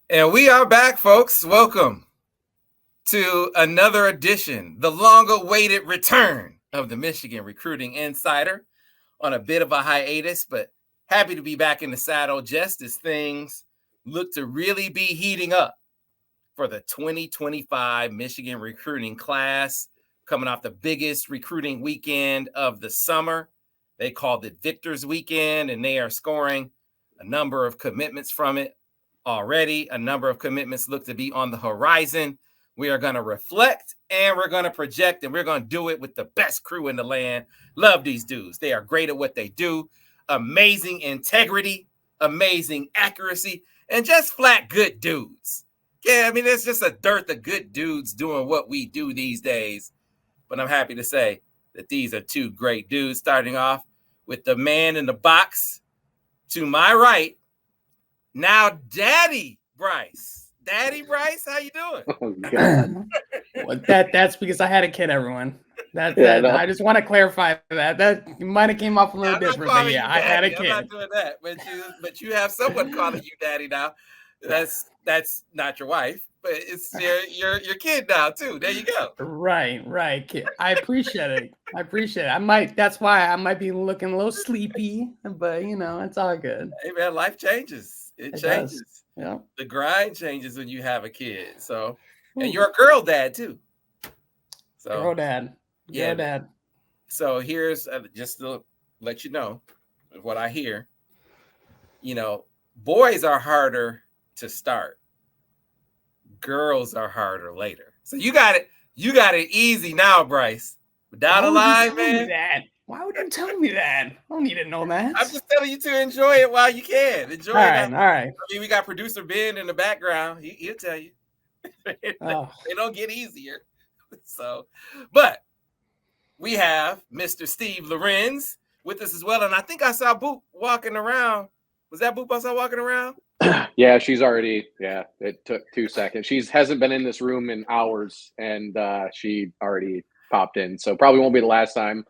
And we are back, folks. Welcome to another edition, the long-awaited return of the Michigan Recruiting Insider on a bit of a hiatus, but happy to be back in the saddle just as things look to really be heating up for the 2025 Michigan recruiting class, coming off the biggest recruiting weekend of the summer. They called it Victor's Weekend, and they are scoring a number of commitments from it already. A number of commitments look to be on the horizon. We are going to reflect and we're going to project, and we're going to do it with the best crew in the land. Love these dudes. They are great at what they do. Amazing integrity, amazing accuracy, and just flat good dudes. Yeah, I mean, there's just a dearth of good dudes doing what we do these days. But I'm happy to say that these are two great dudes, starting off with the man in the box to my right, now Daddy Brice. Daddy Brice, how you doing? Oh, God. Well, that's because I had a kid, everyone. No. I just want to clarify that might have came off a little different, but yeah, I had a kid. I'm not doing that, but you have someone calling you daddy now. That's not your wife, but it's your kid now too. There you go. Right, kid. I appreciate it. That's why I might be looking a little sleepy, but it's all good. Hey man, life changes. It changes. Yeah. The grind changes when you have a kid. So, and you're a girl dad too. So girl dad. Yeah, Dad. So here's just to let you know what I hear. Boys are harder to start. Girls are harder later. So you got it easy now, Brice. But down the line, man. Why would you tell me that? I don't need to know that. I'm just telling you to enjoy it while you can. Enjoy it. All right. I mean, we got producer Ben in the background. He'll tell you. They don't get easier. So, but we have Mr. Steve Lorenz with us as well. And I think I saw Boop walking around. Was that Boop I saw walking around? Yeah, she's already, it took 2 seconds. She hasn't been in this room in hours, and she already popped in. So probably won't be the last time.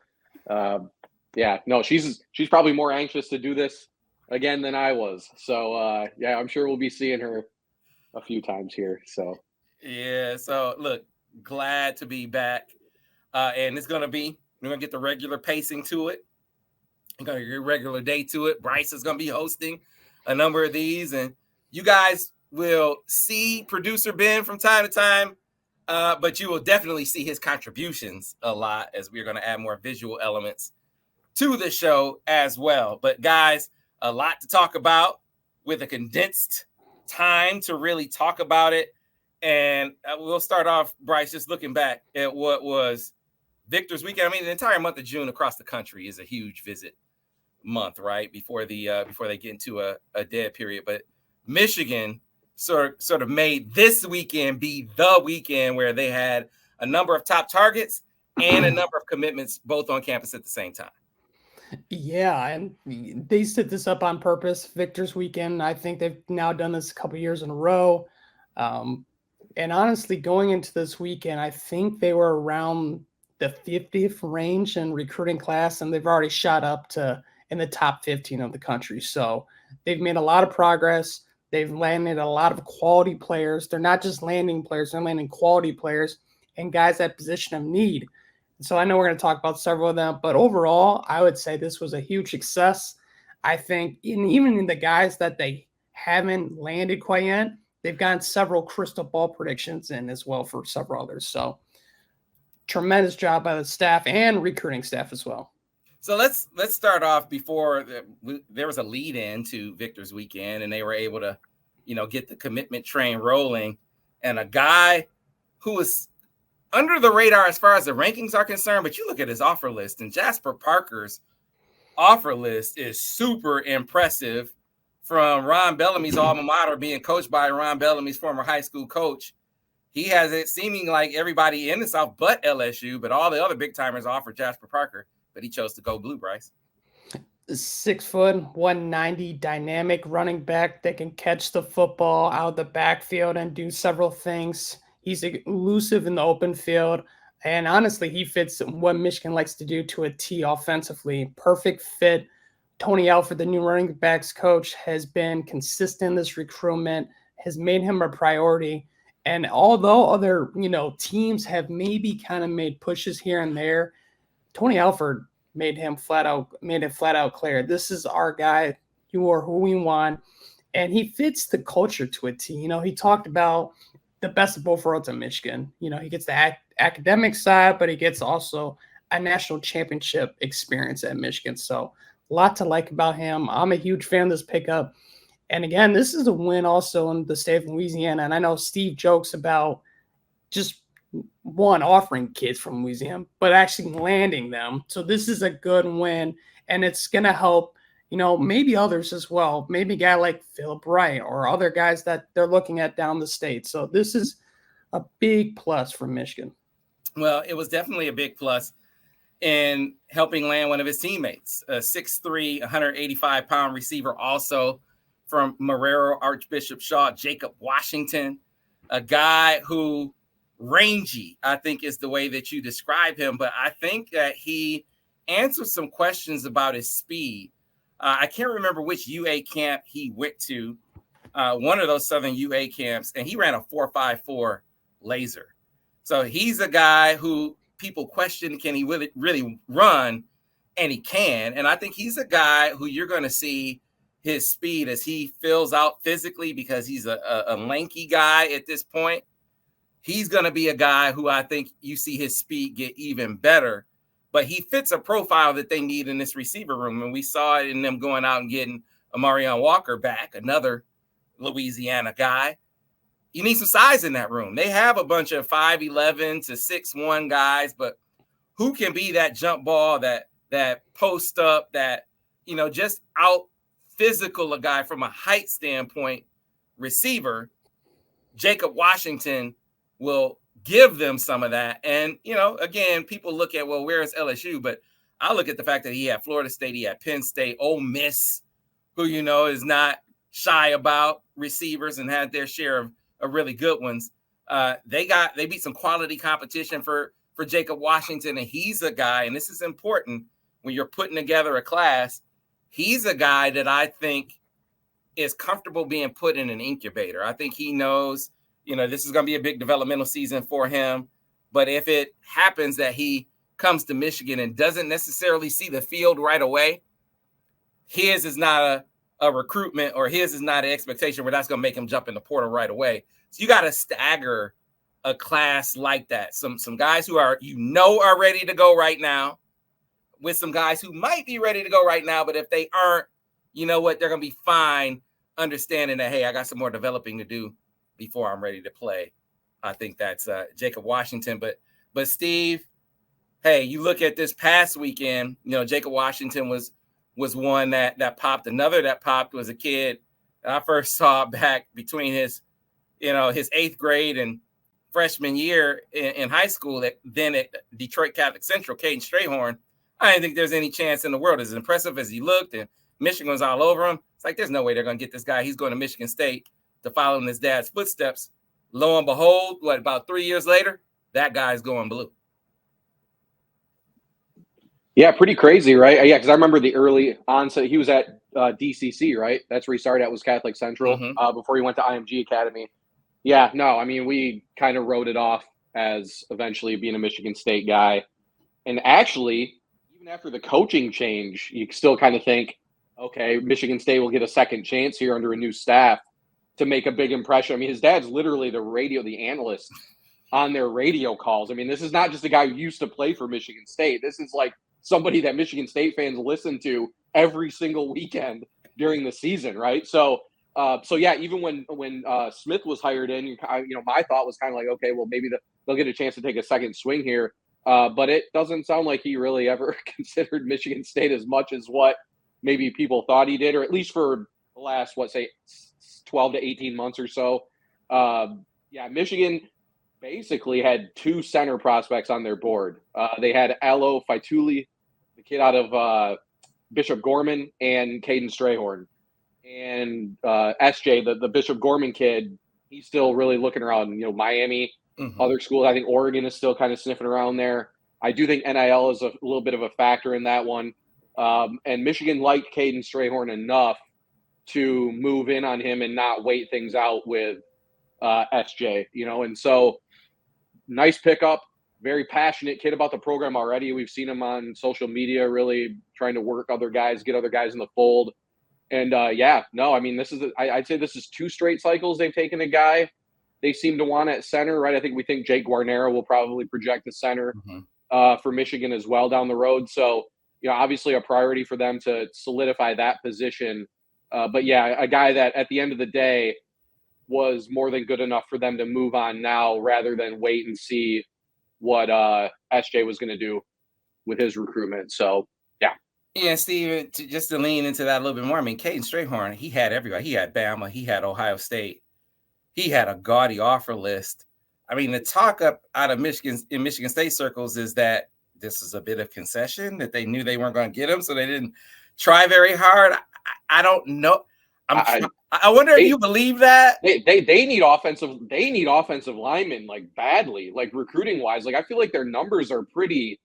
She's probably more anxious to do this again than I was. So, I'm sure we'll be seeing her a few times here. So, yeah. So, look, glad to be back. And we're going to get the regular pacing to it. We're going to get a regular day to it. Brice is going to be hosting a number of these. And you guys will see producer Ben from time to time. But you will definitely see his contributions a lot as we're going to add more visual elements to the show as well. But guys, a lot to talk about with a condensed time to really talk about it. And we'll start off, Brice, just looking back at what was Victor's Weekend. I mean, the entire month of June across the country is a huge visit month, right? Before they get into a dead period. But Michigan sort of made this weekend be the weekend where they had a number of top targets and a number of commitments both on campus at the same time. Yeah, and they set this up on purpose. Victor's Weekend, I think they've now done this a couple years in a row. And honestly, going into this weekend, I think they were around the 50th range in recruiting class, and they've already shot up to in the top 15 of the country. So they've made a lot of progress. They've landed a lot of quality players. They're not just landing players, they're landing quality players and guys at position of need. So I know we're going to talk about several of them, but overall, I would say this was a huge success. I think even in the guys that they haven't landed quite yet, they've gotten several crystal ball predictions in as well for several others. So tremendous job by the staff and recruiting staff as well. So let's start off before there was a lead in to Victor's Weekend, and they were able to, get the commitment train rolling. And a guy who was under the radar as far as the rankings are concerned, but you look at his offer list, and Jasper Parker's offer list is super impressive. From Ron Bellamy's alma mater, being coached by Ron Bellamy's former high school coach, he has it seeming like everybody in the South but LSU, but all the other big timers offered Jasper Parker. But he chose to go blue, Brice. 6 foot, 190, dynamic running back that can catch the football out of the backfield and do several things. He's elusive in the open field. And honestly, he fits what Michigan likes to do to a T offensively. Perfect fit. Tony Alford, the new running backs coach, has been consistent in this recruitment. has made him a priority. And although other, teams have maybe kind of made pushes here and there, Tony Alford made it flat out clear. This is our guy. You are who we want. And he fits the culture to a T. He talked about the best of both worlds in Michigan. He gets the academic side, but he gets also a national championship experience at Michigan. So a lot to like about him. I'm a huge fan of this pickup. And again, this is a win also in the state of Louisiana. And I know Steve jokes about just offering kids from Louisiana, but actually landing them. So this is a good win, and it's going to help, maybe others as well. Maybe a guy like Philip Wright or other guys that they're looking at down the state. So this is a big plus for Michigan. Well, it was definitely a big plus in helping land one of his teammates, a 6'3", 185-pound receiver also from Marrero Archbishop Shaw, Jacob Washington, a guy who rangy, I think is the way that you describe him. But I think that he answered some questions about his speed. I can't remember which UA camp he went to, one of those Southern UA camps, and he ran a 4.54 laser. So he's a guy who people question, can he really run? And he can. And I think he's a guy who you're going to see his speed as he fills out physically, because he's a lanky guy at this point. He's going to be a guy who I think you see his speed get even better, but he fits a profile that they need in this receiver room. And we saw it in them going out and getting Amarion Walker back, another Louisiana guy. You need some size in that room. They have a bunch of 5'11" to 6'1" guys, but who can be that jump ball, that post up, that, just out physical a guy from a height standpoint receiver? Jacob Washington will give them some of that. And, again, people look at, well, where is LSU? But I look at the fact that he had Florida State, he had Penn State, Ole Miss, who, is not shy about receivers and had their share of really good ones. They beat some quality competition for Jacob Washington. And he's a guy, and this is important when you're putting together a class, he's a guy that I think is comfortable being put in an incubator. I think he knows, this is going to be a big developmental season for him. But if it happens that he comes to Michigan and doesn't necessarily see the field right away, his is not a recruitment, or his is not an expectation where that's going to make him jump in the portal right away. So you got to stagger a class like that. Some guys who are, are ready to go right now, with some guys who might be ready to go right now, but if they aren't, you know what, they're going to be fine, understanding that, hey, I got some more developing to do before I'm ready to play. I think that's Jacob Washington. But Steve, hey, you look at this past weekend, Jacob Washington was one that popped. Another that popped was a kid that I first saw back between his 8th grade and freshman year in high school, then at Detroit Catholic Central, Kaden Strayhorn. I didn't think there's any chance in the world. As impressive as he looked, and Michigan was all over him, it's like there's no way they're going to get this guy. He's going to Michigan State to follow in his dad's footsteps. Lo and behold, about 3 years later, that guy's going blue. Yeah, pretty crazy, right? Yeah, because I remember the early onset. He was at DCC, right? That's where he started at, was Catholic Central, before he went to IMG Academy. Yeah, no, I mean, we kind of wrote it off as eventually being a Michigan State guy. And actually, even after the coaching change, you still kind of think, okay, Michigan State will get a second chance here under a new staff to make a big impression. I mean, his dad's literally the analyst on their radio calls. I mean, this is not just a guy who used to play for Michigan State. This is like somebody that Michigan State fans listen to every single weekend during the season, right? So yeah, even when Smith was hired in, my thought was kind of like, okay, well, maybe they'll get a chance to take a second swing here. But it doesn't sound like he really ever considered Michigan State as much as what maybe people thought he did, or at least for the last, 12 to 18 months or so. Yeah, Michigan basically had two center prospects on their board. They had Alo Faituli, the kid out of Bishop Gorman, and Kaden Strayhorn. And SJ, the Bishop Gorman kid, he's still really looking around, Miami, other schools. I think Oregon is still kind of sniffing around there. I do think NIL is a little bit of a factor in that one. And Michigan liked Kaden Strayhorn enough to move in on him and not wait things out with SJ, and so nice pickup, very passionate kid about the program already. We've seen him on social media really trying to work other guys, get other guys in the fold. And I'd say this is 2 straight cycles they've taken a guy they seem to want at center, right? I think we think Jake Guarnero will probably project the center for Michigan as well down the road. So, obviously a priority for them to solidify that position. But yeah, a guy that at the end of the day was more than good enough for them to move on now rather than wait and see what SJ was going to do with his recruitment. So, yeah. Yeah, Steve, just to lean into that a little bit more, I mean, Kaden Strayhorn, he had everybody. He had Bama. He had Ohio State. He had a gaudy offer list. I mean, the talk up out of Michigan in Michigan State circles is that this is a bit of concession, that they knew they weren't going to get him, so they didn't try very hard. I don't know. I wonder if you believe that. They need offensive linemen like badly, like recruiting wise. Like I feel like their numbers are pretty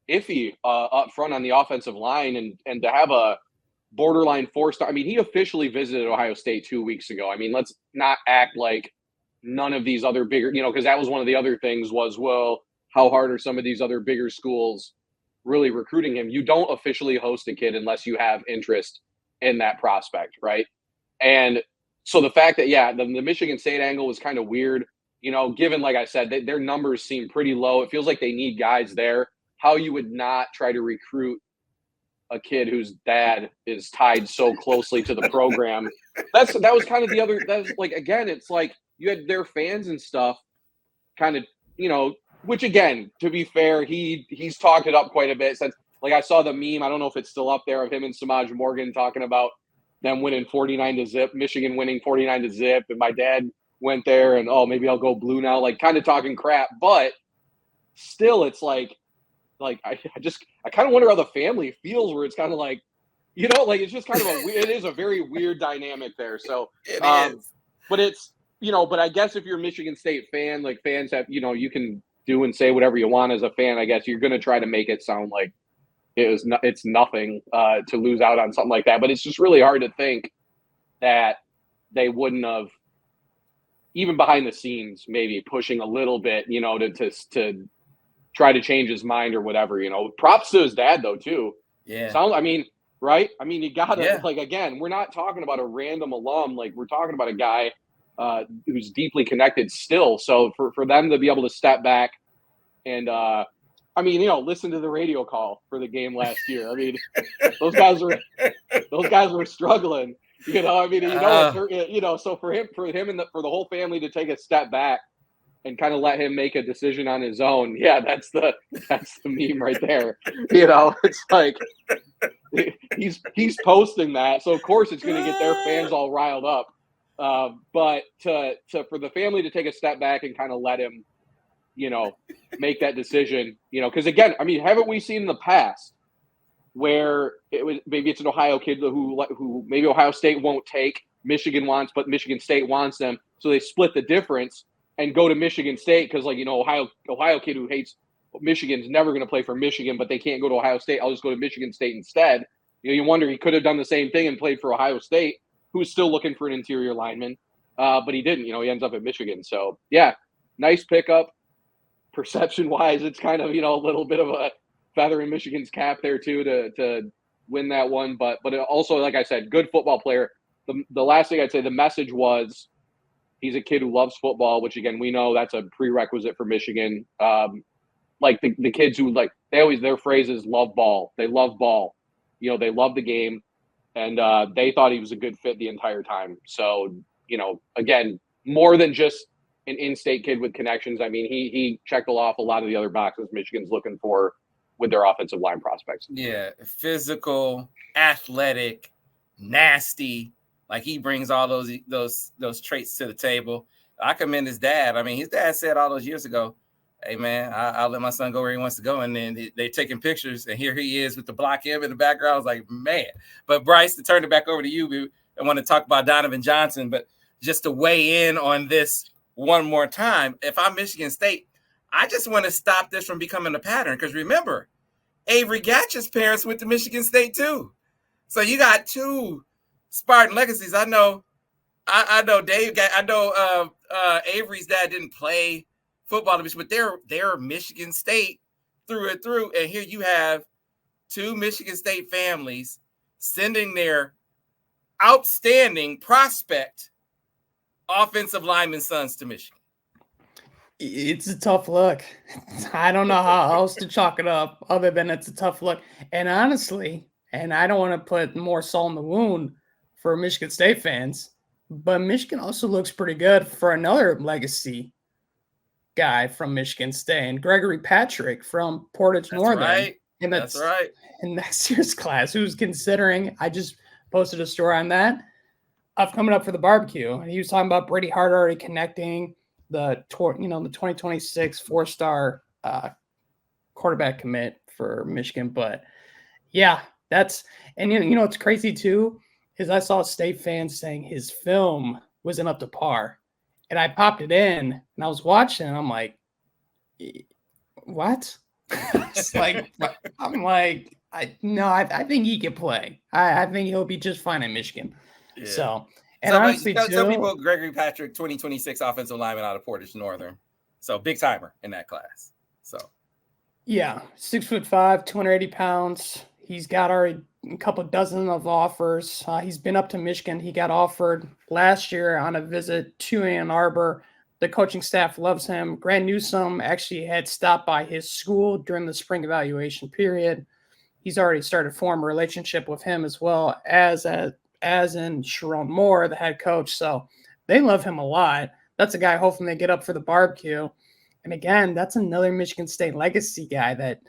iffy up front on the offensive line, and to have a borderline 4-star. I mean, he officially visited Ohio State 2 weeks ago. I mean, let's not act like none of these other bigger, because that was one of the other things was, well, how hard are some of these other bigger schools really recruiting him? You don't officially host a kid unless you have interest in that prospect, right? And so the fact that, the Michigan State angle was kind of weird, given, like I said, their numbers seem pretty low. It feels like they need guys there. How you would not try to recruit a kid whose dad is tied so closely to the program. That was kind of the other, that's like, again, it's like you had their fans and stuff kind of, which again, to be fair, he's talked it up quite a bit since, like I saw the meme, I don't know if it's still up there, of him and Samaj Morgan talking about them winning 49-0, Michigan winning 49-0. And my dad went there and, maybe I'll go blue now, like kind of talking crap, but still it's like I kind of wonder how the family feels, where it's kind of like, it's just kind of it is a very weird dynamic there. So, but it's, but I guess if you're a Michigan State fan, like fans have, you can do and say whatever you want as a fan. I guess you're going to try to make it sound like it's nothing to lose out on something like that. But it's just really hard to think that they wouldn't have, even behind the scenes, maybe pushing a little bit, to try to change his mind or whatever, props to his dad though, too. Yeah. Right. I mean, you gotta like, again, we're not talking about a random alum. Like we're talking about a guy who's deeply connected still. So for them to be able to step back and, listen to the radio call for the game last year. I mean, those guys were struggling, so for him and for the whole family to take a step back and kind of let him make a decision on his own. Yeah, that's the meme right there. It's like he's posting that, so of course it's going to get their fans all riled up. But for the family to take a step back and kind of let him, make that decision, because again, I mean, haven't we seen in the past where maybe it's an Ohio kid who maybe Ohio State won't take, Michigan wants, but Michigan State wants them, so they split the difference and go to Michigan State because, Ohio kid who hates Michigan's never going to play for Michigan, but they can't go to Ohio State. I'll just go to Michigan State instead. You wonder, he could have done the same thing and played for Ohio State, who's still looking for an interior lineman, but he didn't. He ends up at Michigan. So, yeah, nice pickup. Perception-wise, it's kind of, a little bit of a feather in Michigan's cap there, too, to win that one. But it also, like I said, good football player. The last thing I'd say, the message was, he's a kid who loves football, which, again, we know that's a prerequisite for Michigan. Like the kids who, like, their phrase is love ball. They love ball. They love the game. And they thought he was a good fit the entire time. So, again, more than just an in-state kid with connections. I mean, he checked off a lot of the other boxes Michigan's looking for with their offensive line prospects. Yeah, physical, athletic, nasty. Like, he brings all those traits to the table. I commend his dad. I mean, his dad said all those years ago, hey, man, I'll let my son go where he wants to go. And then they're taking pictures, and here he is with the block M in the background. I was like, man. But, Brice, to turn it back over to you, I want to talk about Donovan Johnson. But just to weigh in on this one more time, if I'm Michigan State, I just want to stop this from becoming a pattern. Because remember, Avery Gatch's parents went to Michigan State too. So you got two Spartan legacies. I know Dave. I know Avery's dad didn't play football, but they're Michigan State through and through. And here you have two Michigan State families sending their outstanding prospect offensive lineman sons to Michigan. It's a tough look. I don't know how else to chalk it up other than it's a tough look. And honestly, and I don't want to put more salt in the wound for Michigan State fans, but Michigan also looks pretty good for another legacy guy from Michigan State, and Gregory Patrick from Portage Northern. Right. And that's right. In next year's class, who's considering, I just posted a story on that, of coming up for the barbecue. And he was talking about Brady Hart already connecting the 2026 4-star quarterback commit for Michigan. But yeah, and what's crazy too is I saw State fans saying his film wasn't up to par, and I popped it in and I was watching and I'm like, what? It's like, I'm like, I think he can play. I think he'll be just fine in Michigan. Yeah. So, and honestly, some people, Gregory Patrick, 2026 offensive lineman out of Portage Northern. So big timer in that class. So, yeah, 6'5", 280 pounds. He's got already a couple dozen of offers. He's been up to Michigan. He got offered last year on a visit to Ann Arbor. The coaching staff loves him. Grant Newsome actually had stopped by his school during the spring evaluation period. He's already started to form a relationship with him as well as in Sharon Moore, the head coach. So they love him a lot. That's a guy hoping they get up for the barbecue. And again, that's another Michigan State legacy guy that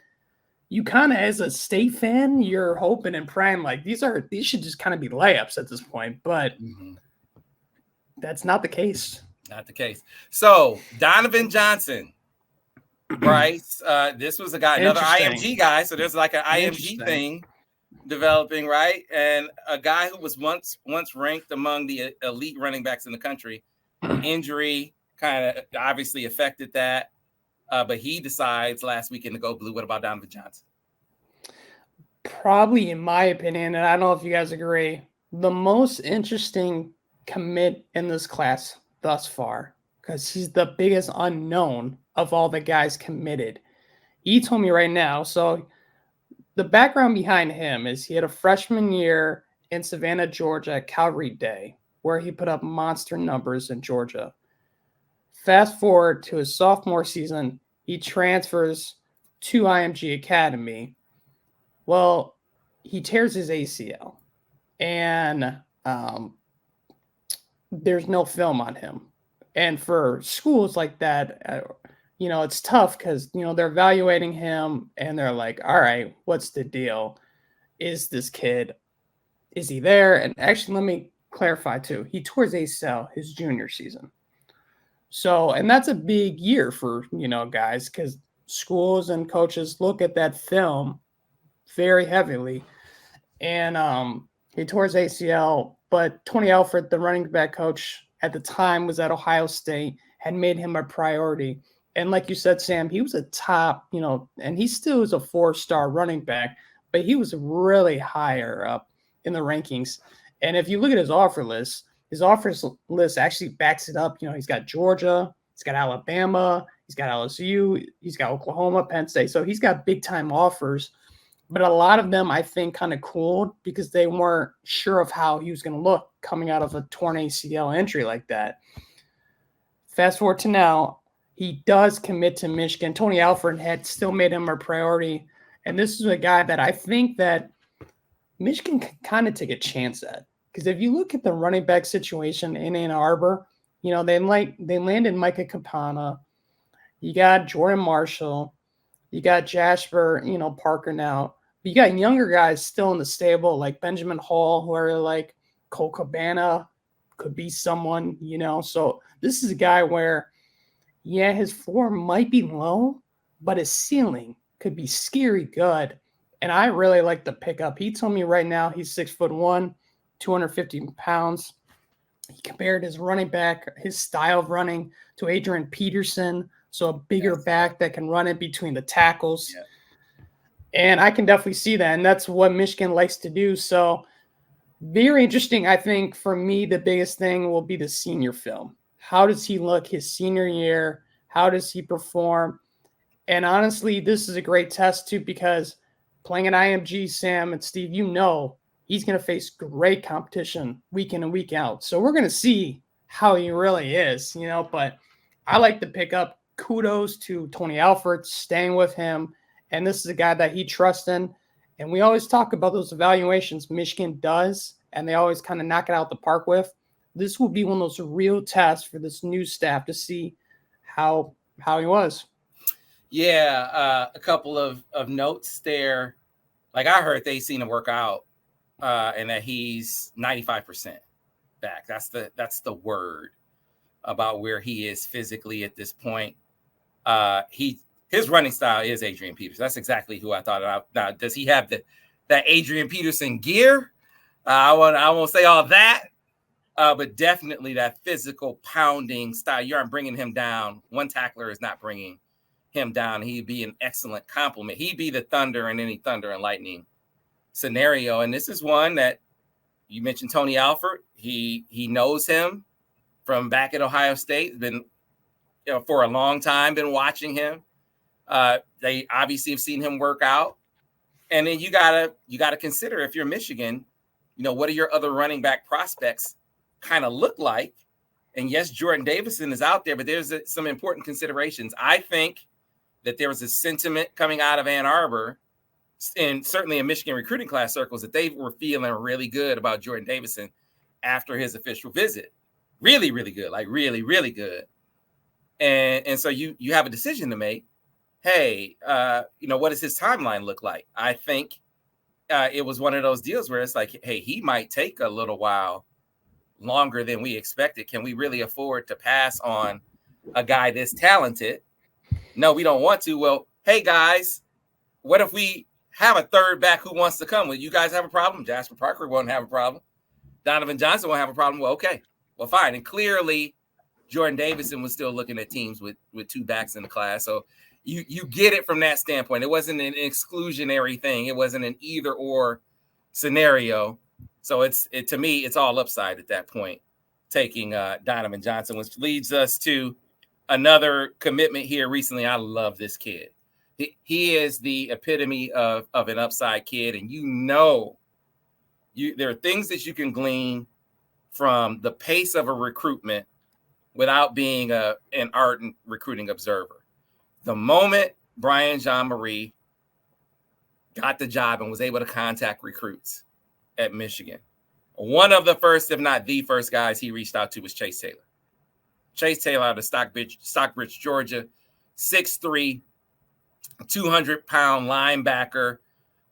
you kind of, as a State fan, you're hoping and praying like these should just kind of be layups at this point. But that's not the case. Not the case. So Donovan Johnson, Brice, this was a guy, another IMG guy. So there's like an IMG thing developing, right? And a guy who was once ranked among the elite running backs in the country. Injury kind of obviously affected that. But he decides last weekend to go blue. What about Donovan Johnson? Probably, in my opinion, and I don't know if you guys agree, the most interesting commit in this class thus far, because he's the biggest unknown of all the guys committed. He told me right now, so the background behind him is he had a freshman year in Savannah, Georgia at Calvary Day, where he put up monster numbers in Georgia. Fast forward to his sophomore season, he transfers to IMG Academy. Well, he tears his ACL, and there's no film on him. And for schools like that, it's tough because, they're evaluating him and they're like, all right, what's the deal? Is this kid, is he there? And actually, let me clarify too. He tore his ACL his junior season. So, and that's a big year for, guys, because schools and coaches look at that film very heavily. And he tore his ACL, but Tony Alford, the running back coach at the time, was at Ohio State, had made him a priority. And like you said, Sam, he was a top, and he still is a 4-star running back, but he was really higher up in the rankings. And if you look at his offer list actually backs it up. He's got Georgia, he's got Alabama, he's got LSU, he's got Oklahoma, Penn State. So he's got big time offers, but a lot of them I think kind of cooled because they weren't sure of how he was going to look coming out of a torn ACL injury like that. Fast forward to now, he does commit to Michigan. Tony Alford had still made him a priority. And this is a guy that I think that Michigan can kind of take a chance at. Because if you look at the running back situation in Ann Arbor, they landed Micah Campana. You got Jordan Marshall. You got Jasper, Parker now. But you got younger guys still in the stable, like Benjamin Hall, who are like Cole Cabana, could be someone, So this is a guy where, his floor might be low, but his ceiling could be scary good. And I really like the pickup. He told me right now he's 6'1", 250 pounds. He compared his running back, his style of running, to Adrian Peterson. So a bigger back that can run it between the tackles. Yeah. And I can definitely see that. And that's what Michigan likes to do. So Very interesting. I think for me, the biggest thing will be the senior film. How does he look his senior year? How does he perform? And honestly, this is a great test too, because playing at IMG, Sam and Steve, he's going to face great competition week in and week out. So we're going to see how he really is, but I like to pick up kudos to Tony Alford, staying with him. And this is a guy that he trusts in. And we always talk about those evaluations Michigan does, and they always kind of knock it out the park with. This will be one of those real tests for this new staff to see how he was. Yeah, a couple of notes there. Like I heard they seen him work out and that he's 95% back. That's the word about where he is physically at this point. His running style is Adrian Peterson. That's exactly who I thought about. Now, does he have that Adrian Peterson gear? I won't say all that, but definitely that physical pounding style. You aren't bringing him down. One tackler is not bringing him down. He'd be an excellent compliment. He'd be the thunder in any thunder and lightning scenario. And this is one that you mentioned, Tony Alford. He knows him from back at Ohio State. Been for a long time. Been watching him. They obviously have seen him work out. And then you gotta consider, if you're Michigan, what do your other running back prospects kind of look like? And yes, Jordan Davison is out there, but there's some important considerations. I think that there was a sentiment coming out of Ann Arbor, and certainly in Michigan recruiting class circles, that they were feeling really good about Jordan Davison after his official visit. Really, really good, like really, really good. And so you have a decision to make. Hey, what does his timeline look like? I think it was one of those deals where it's like, hey, he might take a little while longer than we expected. Can we really afford to pass on a guy this talented? No, we don't want to. Well, hey, guys, what if we have a third back who wants to come? Will you guys have a problem? Jasper Parker won't have a problem. Donovan Johnson won't have a problem. Well, okay. Well, fine. And clearly, Jordan Davison was still looking at teams with two backs in the class. So you get it from that standpoint. It wasn't an exclusionary thing. It wasn't an either or scenario. So to me, it's all upside at that point, taking Donovan Johnson, which leads us to another commitment here recently. I love this kid. He is the epitome of an upside kid. And there are things that you can glean from the pace of a recruitment without being an ardent recruiting observer. The moment Brian Jean-Marie got the job and was able to contact recruits at Michigan, one of the first, if not the first guys he reached out to was Chase Taylor. Chase Taylor out of Stockbridge, Georgia, 6'3", 200-pound linebacker,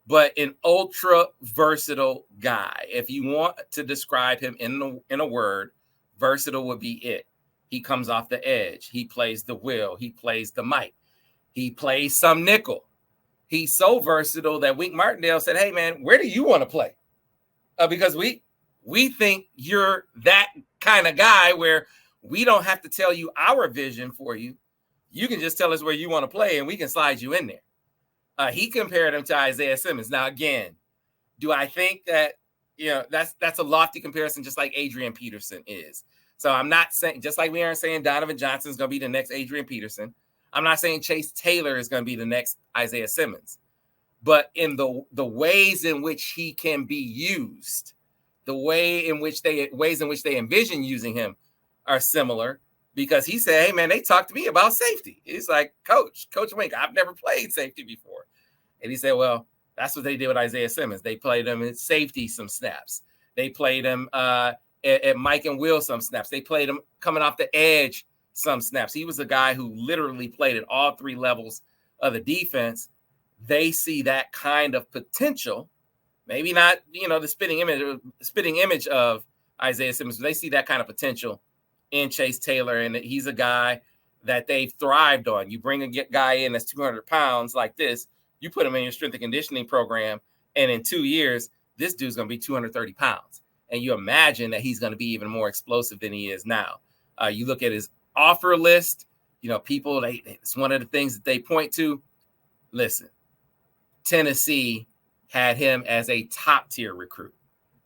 but an ultra versatile guy. If you want to describe him in a word, versatile would be it. He comes off the edge. He plays the will. He plays the mic. He plays some nickel. He's so versatile that Wink Martindale said, hey, man, where do you want to play? Because we think you're that kind of guy where we don't have to tell you our vision for you. You can just tell us where you want to play, and we can slide you in there. He compared him to Isaiah Simmons. Now, again, do I think that that's a lofty comparison, just like Adrian Peterson is? So I'm not saying, just like we aren't saying Donovan Johnson is going to be the next Adrian Peterson, I'm not saying Chase Taylor is going to be the next Isaiah Simmons. But in the ways in which he can be used, the ways in which they envision using him are similar, because he said, hey, man, they talked to me about safety. He's like, Coach Wink, I've never played safety before. And he said, well, that's what they did with Isaiah Simmons. They played him in safety some snaps. They played him at Mike and Will some snaps. They played him coming off the edge some snaps. He was a guy who literally played at all three levels of the defense. They see that kind of potential, maybe not, the spitting image of Isaiah Simmons, but they see that kind of potential in Chase Taylor. And he's a guy that they've thrived on. You bring a guy in that's 200 pounds like this, you put him in your strength and conditioning program, and in 2 years, this dude's going to be 230 pounds. And you imagine that he's going to be even more explosive than he is now. You look at his offer list, people, it's one of the things that they point to. Listen, Tennessee had him as a top tier recruit.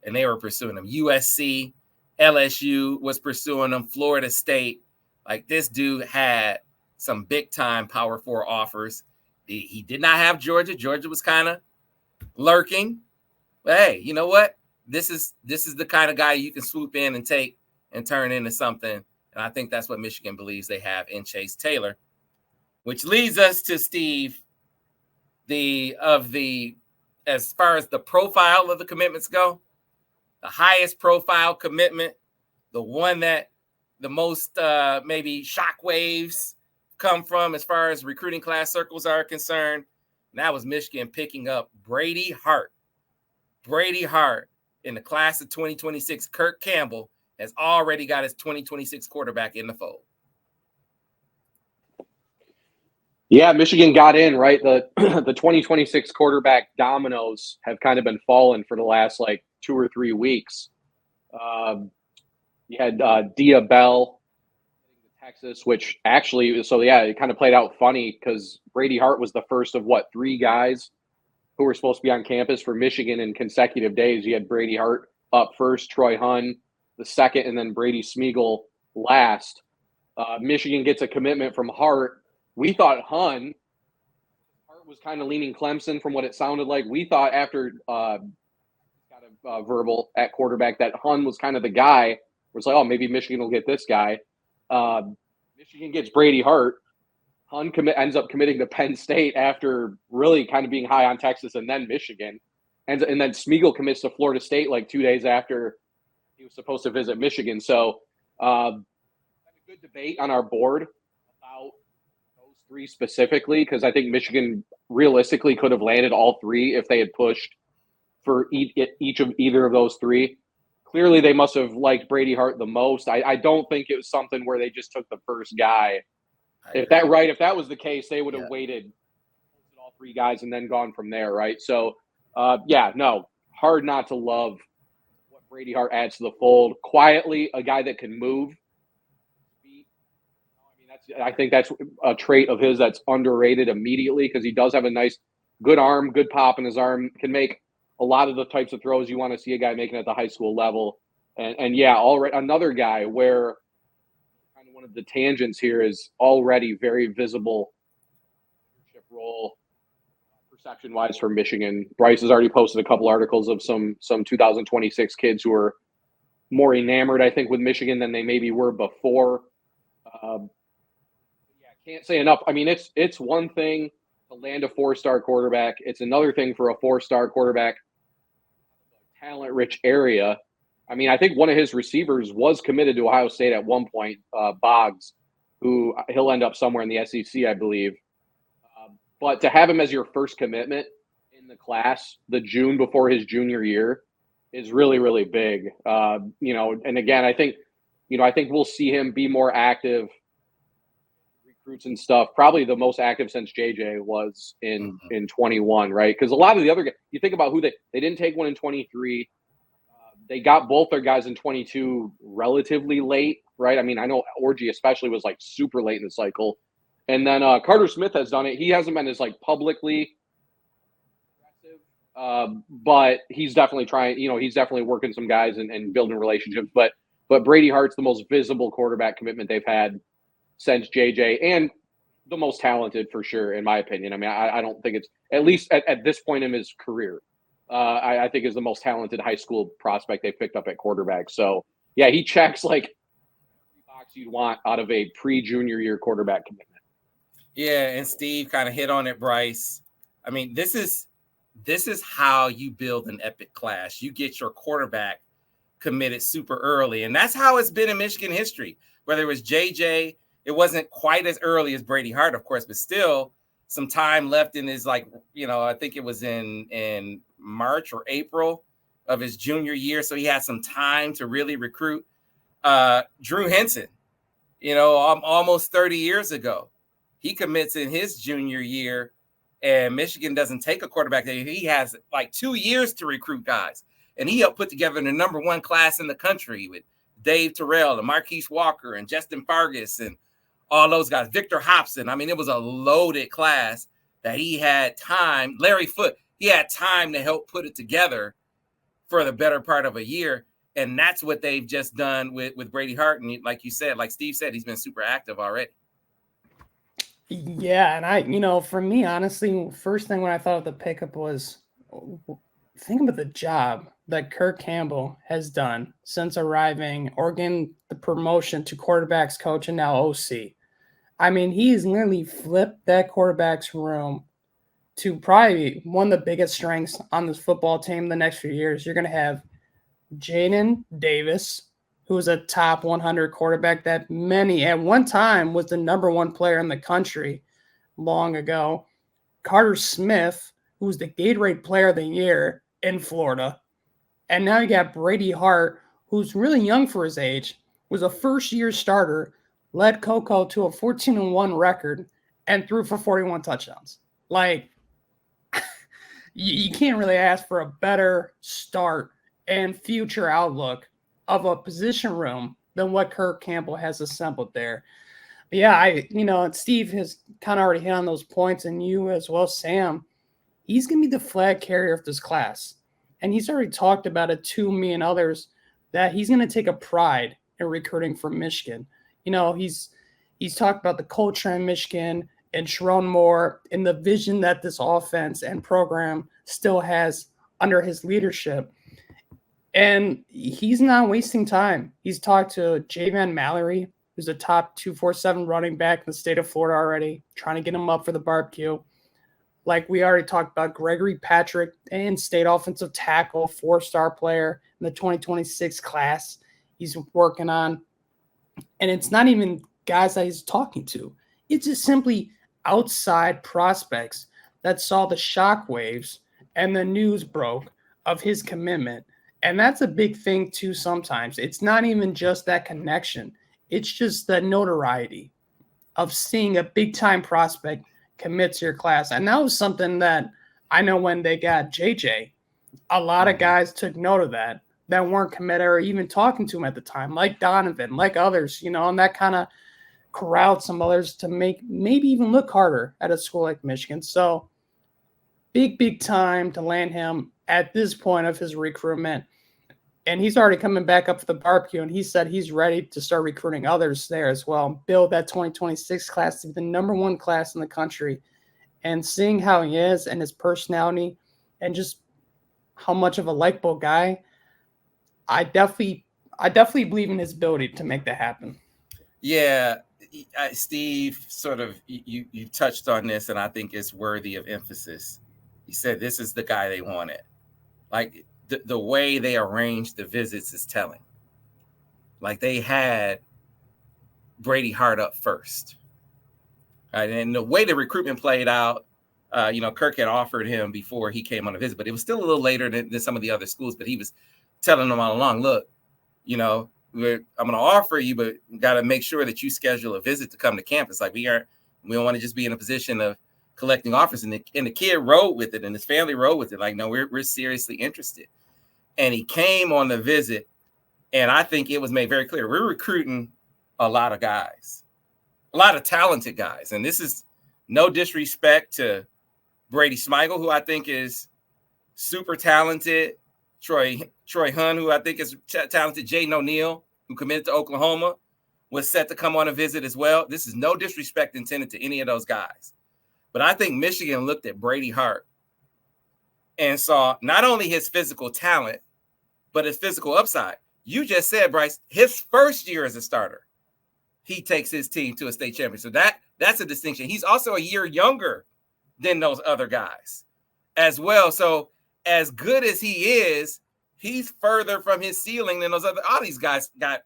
and they were pursuing him. USC, LSU was pursuing him, Florida State. Like, this dude had some big-time Power 4 offers. He did not have Georgia. Georgia was kind of lurking. But, hey, you know what? This is the kind of guy you can swoop in and take and turn into something. And I think that's what Michigan believes they have in Chase Taylor, which leads us to Steve, as far as the profile of the commitments go, the highest profile commitment, the one that the most maybe shockwaves come from as far as recruiting class circles are concerned. And that was Michigan picking up Brady Hart. Brady Hart in the class of 2026. Kirk Campbell has already got his 2026 quarterback in the fold. Yeah, Michigan got in, right? The 2026 quarterback dominoes have kind of been falling for the last 2 or 3 weeks. You had Dia Bell, Texas, which actually, so yeah, it kind of played out funny because Brady Hart was the first of 3 guys who were supposed to be on campus for Michigan in consecutive days. You had Brady Hart up first, Troy Hun the second, and then Brady Smeagol last. Michigan gets a commitment from Hart. We thought Hart was kind of leaning Clemson from what it sounded like. We thought after got a verbal at quarterback that Hun was kind of the guy. It was like, oh, maybe Michigan will get this guy. Michigan gets Brady Hart. Hun ends up committing to Penn State after really kind of being high on Texas and then Michigan. And then Smeagol commits to Florida State 2 days after he was supposed to visit Michigan. So a good debate on our board about those 3 specifically, because I think Michigan realistically could have landed all 3 if they had pushed for each of either of those 3. Clearly, they must have liked Brady Hart the most. I don't think it was something where they just took the first guy. If that was the case, they would have waited all 3 guys and then gone from there, right? So, hard not to love what Brady Hart adds to the fold. Quietly, a guy that can move. I think that's a trait of his that's underrated immediately because he does have a nice, good arm, good pop in his arm, can make a lot of the types of throws you want to see a guy making at the high school level. And already another guy where kind of one of the tangents here is already very visible leadership role perception-wise for Michigan. Brice has already posted a couple articles of some 2026 kids who are more enamored, I think, with Michigan than they maybe were before. Can't say enough. I mean, it's one thing to land a 4-star quarterback. It's another thing for a 4-star quarterback, talent-rich area. I mean, I think one of his receivers was committed to Ohio State at one point, Boggs, who he'll end up somewhere in the SEC, I believe. But to have him as your first commitment in the class the June before his junior year is really, really big. And again, I think we'll see him be more active, recruits and stuff, probably the most active since JJ was in 21, right? Because a lot of the other guys, you think about who they didn't take one in 23. They got both their guys in 22 relatively late, right? I mean, I know Orgy especially was super late in the cycle. And then Carter Smith has done it. He hasn't been as publicly aggressive, but he's definitely trying, he's definitely working some guys and building relationships. But Brady Hart's the most visible quarterback commitment they've had since JJ, and the most talented for sure, in my opinion. I mean, I don't think it's, at least at this point in his career, I think is the most talented high school prospect they picked up at quarterback. So, yeah, he checks every box you'd want out of a pre-junior year quarterback commitment. Yeah, and Steve kind of hit on it, Brice. I mean, this is how you build an epic class. You get your quarterback committed super early, and that's how it's been in Michigan history. Whether it was JJ, it wasn't quite as early as Brady Hart, of course, but still some time left in his, I think it was in March or April of his junior year. So he had some time to really recruit. Drew Henson, almost 30 years ago, he commits in his junior year, and Michigan doesn't take a quarterback. He has 2 years to recruit guys, and he helped put together the number 1 class in the country with Dave Terrell and Marquise Walker and Justin Fargas and all those guys, Victor Hobson. I mean, it was a loaded class that he had time. Larry Foote, he had time to help put it together for the better part of a year. And that's what they've just done with Brady Hart. And like you said, like Steve said, he's been super active already. Yeah, and for me, honestly, first thing when I thought of the pickup was think about the job that Kirk Campbell has done since arriving or getting the promotion to quarterbacks coach and now OC. I mean, he's literally flipped that quarterback's room to probably one of the biggest strengths on this football team the next few years. You're going to have Jaden Davis, who is a top 100 quarterback that many at one time was the number one player in the country long ago. Carter Smith, who was the Gatorade Player of the Year in Florida. And now you got Brady Hart, who's really young for his age, was a first-year starter, led Coco to a 14-1 record, and threw for 41 touchdowns. Like, you can't really ask for a better start and future outlook of a position room than what Kirk Campbell has assembled there. But yeah, Steve has kind of already hit on those points, and you as well, Sam. He's going to be the flag carrier of this class. And he's already talked about it to me and others that he's going to take a pride in recruiting from Michigan. He's talked about the culture in Michigan and Sharon Moore and the vision that this offense and program still has under his leadership. And he's not wasting time. He's talked to Javan Mallory, who's a top 247 running back in the state of Florida already, trying to get him up for the barbecue. Like we already talked about, Gregory Patrick, and state offensive tackle, 4-star player in the 2026 class he's working on. And it's not even guys that he's talking to. It's just simply outside prospects that saw the shockwaves and the news broke of his commitment. And that's a big thing too sometimes. It's not even just that connection. It's just the notoriety of seeing a big-time prospect commit to your class. And that was something that I know when they got JJ, a lot of guys took note of that weren't committed or even talking to him at the time, like Donovan, like others, and that kind of corralled some others to maybe even look harder at a school like Michigan. So big time to land him at this point of his recruitment. And he's already coming back up for the barbecue, and he said he's ready to start recruiting others there as well, build that 2026 class to be the number one class in the country. And seeing how he is and his personality and just how much of a likable guy, I definitely believe in his ability to make that happen. Yeah, Steve, sort of, you touched on this, and I think it's worthy of emphasis. He said this is the guy they wanted. Like, the way they arranged the visits is telling. Like, they had Brady Hart up first. Right? And the way the recruitment played out, Kirk had offered him before he came on a visit, but it was still a little later than some of the other schools. But he was telling them all along, look, I'm going to offer you, but got to make sure that you schedule a visit to come to campus. Like, we don't want to just be in a position of collecting offers. And the kid rode with it, and his family rode with it. Like, no, we're seriously interested. And he came on the visit, and I think it was made very clear. We're recruiting a lot of guys, a lot of talented guys. And this is no disrespect to Brady Smigel, who I think is super talented, Troy Hun, who I think is talented, Jaden O'Neal, who committed to Oklahoma, was set to come on a visit as well. This is no disrespect intended to any of those guys. But I think Michigan looked at Brady Hart and saw not only his physical talent, but his physical upside. You just said, Brice, his first year as a starter, he takes his team to a state championship. So that's a distinction. He's also a year younger than those other guys as well. So as good as he is, he's further from his ceiling than all these guys got,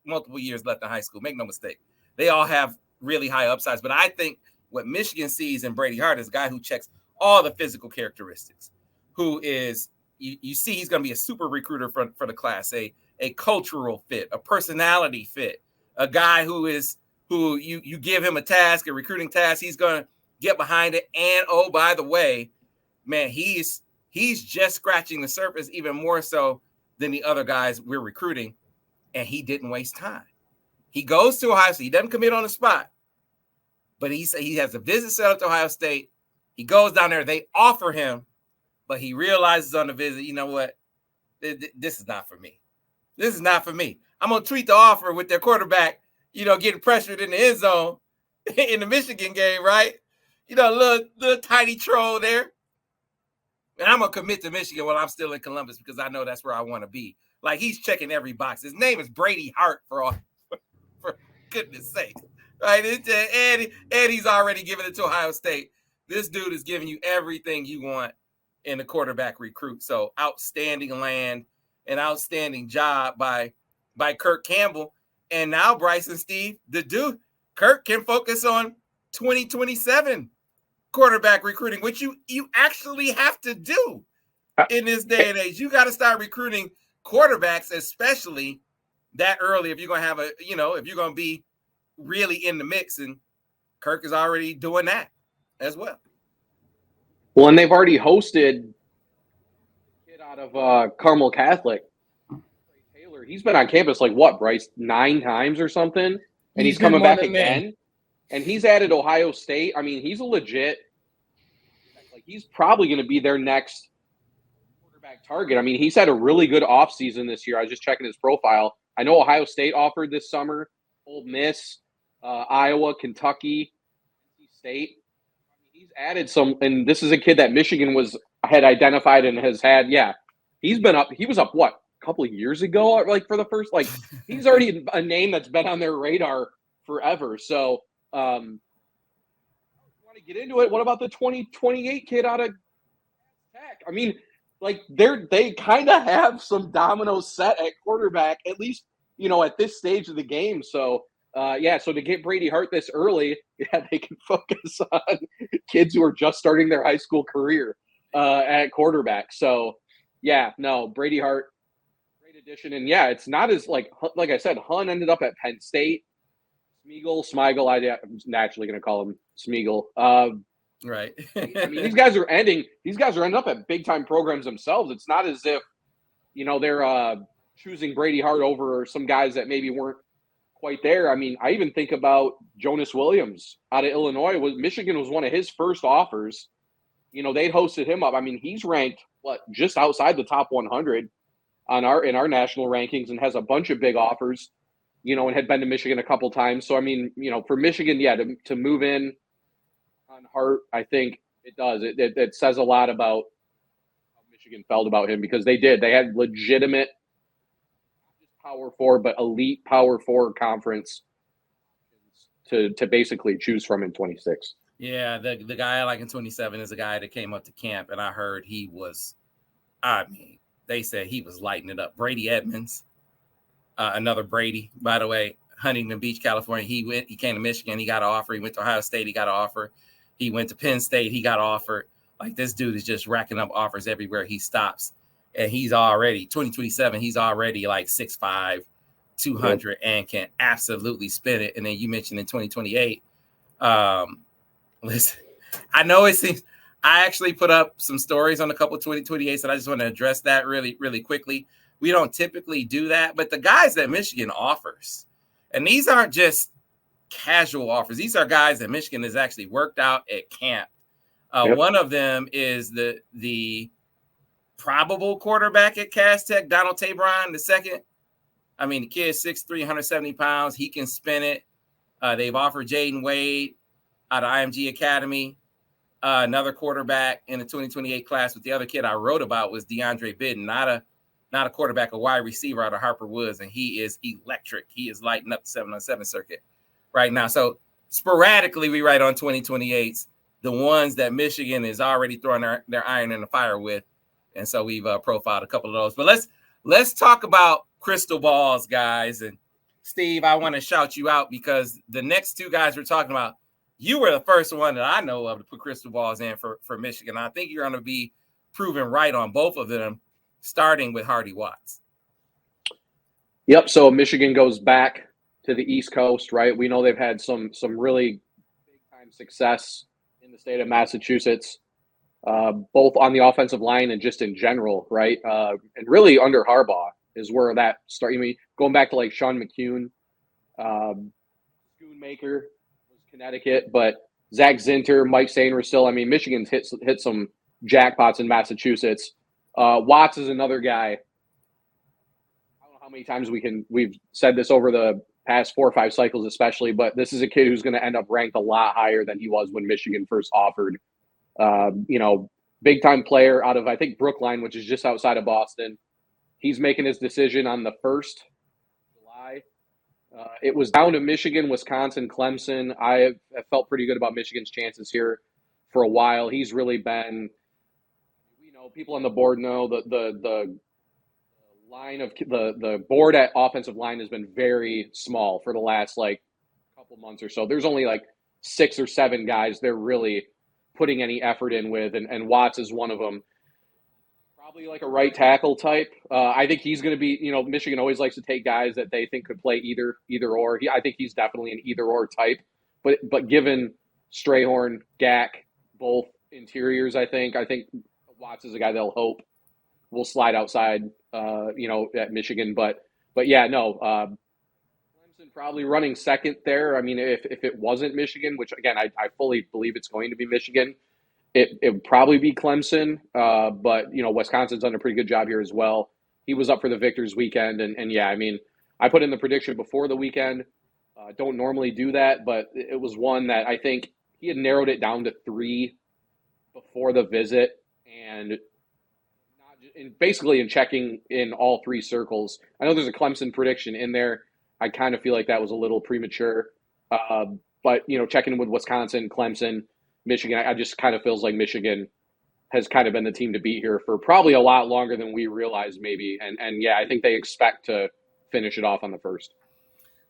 multiple years left in high school. Make no mistake. They all have really high upsides. But I think what Michigan sees in Brady Hart is a guy who checks all the physical characteristics, who is, you see he's going to be a super recruiter for the class, a cultural fit, a personality fit, a guy who you give him a task, a recruiting task, he's going to get behind it. And, oh, by the way, man, he's just scratching the surface even more so than the other guys we're recruiting, and he didn't waste time. He goes to Ohio State. He doesn't commit on the spot, but he has a visit set up to Ohio State. He goes down there. They offer him, but he realizes on the visit, you know what? this is not for me. This is not for me. I'm going to treat the offer with their quarterback, getting pressured in the end zone in the Michigan game, right? Little tiny troll there. And I'm going to commit to Michigan while I'm still in Columbus because I know that's where I want to be. Like, he's checking every box. His name is Brady Hart, for goodness sake. Right? And he's already given it to Ohio State. This dude is giving you everything you want in the quarterback recruit. So outstanding land, an outstanding job by Kirk Campbell. And now, Brice and Steve, Kirk can focus on 2027 quarterback recruiting, which you actually have to do in this day and age. You got to start recruiting quarterbacks, especially that early, if you're going to have if you're going to be really in the mix. And Kirk is already doing that as well. Well, and they've already hosted a kid out of Carmel Catholic, Taylor. He's been on campus Brice, 9 times or something, and he's coming back again. And he's added Ohio State. I mean, he's a legit. He's probably going to be their next quarterback target. I mean, he's had a really good offseason this year. I was just checking his profile. I know Ohio State offered this summer, Ole Miss, Iowa, Kentucky, NC State. I mean, he's added some, and this is a kid that Michigan had identified and has had. Yeah, he's been up. He was up a couple of years ago, for the first. He's already a name that's been on their radar forever. So. Want to get into it? What about the 2028 kid out of Tech? I mean, they kind of have some dominoes set at quarterback, at least at this stage of the game. So so to get Brady Hart this early, they can focus on kids who are just starting their high school career at quarterback. So Brady Hart, great addition. And it's not as like I said, Hun ended up at Penn State. Smigel, I'm naturally going to call him Smeagol. Right. I mean, these guys are ending up at big time programs themselves. It's not as if, they're choosing Brady Hart over some guys that maybe weren't quite there. I mean, I even think about Jonas Williams out of Illinois. Michigan was one of his first offers. They'd hosted him up. I mean, he's ranked just outside the top 100 in our national rankings and has a bunch of big offers. And had been to Michigan a couple times. So, I mean, for Michigan, to move in on Hart, I think it does. It says a lot about how Michigan felt about him because they did. They had legitimate, not just Power 4, but elite Power 4 conference to basically choose from in 26. Yeah, the guy I like in 27 is a guy that came up to camp, and I heard they said he was lighting it up. Brady Edmonds. Another Brady, by the way, Huntington Beach, California. He came to Michigan. He got an offer. He went to Ohio State. He got an offer. He went to Penn State. He got offered. This dude is just racking up offers everywhere he stops. And he's already 2027. He's already 6'5", 200 and can absolutely spin it. And then you mentioned in 2028. Listen, I know it seems I actually put up some stories on a couple of 2028s, and I just want to address that really, really quickly. We don't typically do that, but the guys that Michigan offers, and these aren't just casual offers. These are guys that Michigan has actually worked out at camp. One of them is the probable quarterback at Cass Tech, Donald Tabron II. I mean, the kid's 6'3", 170 pounds. He can spin it. They've offered Jaden Wade out of IMG Academy, another quarterback in the 2028 class. But the other kid I wrote about was DeAndre Bidden, not a quarterback, a wide receiver out of Harper Woods, and he is electric. He is lighting up the 7-on-7 circuit right now. So sporadically, we write on 2028s, the ones that Michigan is already throwing their iron in the fire with, and so we've profiled a couple of those. But let's talk about crystal balls, guys. And Steve, I want to shout you out because the next two guys we're talking about, you were the first one that I know of to put crystal balls in for Michigan. I think you're going to be proven right on both of them, starting with Hardy Watts. Yep. So Michigan goes back to the East Coast, right? We know they've had some really big time success in the state of Massachusetts, both on the offensive line and just in general, right? And really under Harbaugh is where that started. I mean, going back to Sean McCune, Schoonmaker was Connecticut, but Zach Zinter, Mike Sainer still. I mean, Michigan's hit some jackpots in Massachusetts. Watts is another guy how many times we've said this over the past 4 or 5 cycles, especially, but this is a kid who's going to end up ranked a lot higher than he was when Michigan first offered. Big time player out of, I think, Brookline, which is just outside of Boston. He's making his decision on the 1st of July. It was down to Michigan, Wisconsin, Clemson. I have felt pretty good about Michigan's chances here for a while. He's really been, people on the board know the line of the board at offensive line has been very small for the last couple months or so. There's only 6 or 7 guys they're really putting any effort in with, and Watts is one of them. Probably a right tackle type. I think he's going to be, Michigan always likes to take guys that they think could play either or. I think he's definitely an either or type. But given Strayhorn, Gak, both interiors, I think Watts is a guy they'll hope will slide outside, at Michigan. But yeah, no. Clemson probably running second there. I mean, if it wasn't Michigan, which again I fully believe it's going to be Michigan. It would probably be Clemson, but Wisconsin's done a pretty good job here as well. He was up for the Victors weekend, and yeah, I mean, I put in the prediction before the weekend. Don't normally do that, but it was one that I think he had narrowed it down to 3 before the visit, and basically in checking in all 3 circles. I know there's a Clemson prediction in there. I kind of feel like that was a little premature, but checking with Wisconsin, Clemson, Michigan, I just kind of feels like Michigan has kind of been the team to beat here for probably a lot longer than we realized maybe. And yeah, I think they expect to finish it off on the 1st.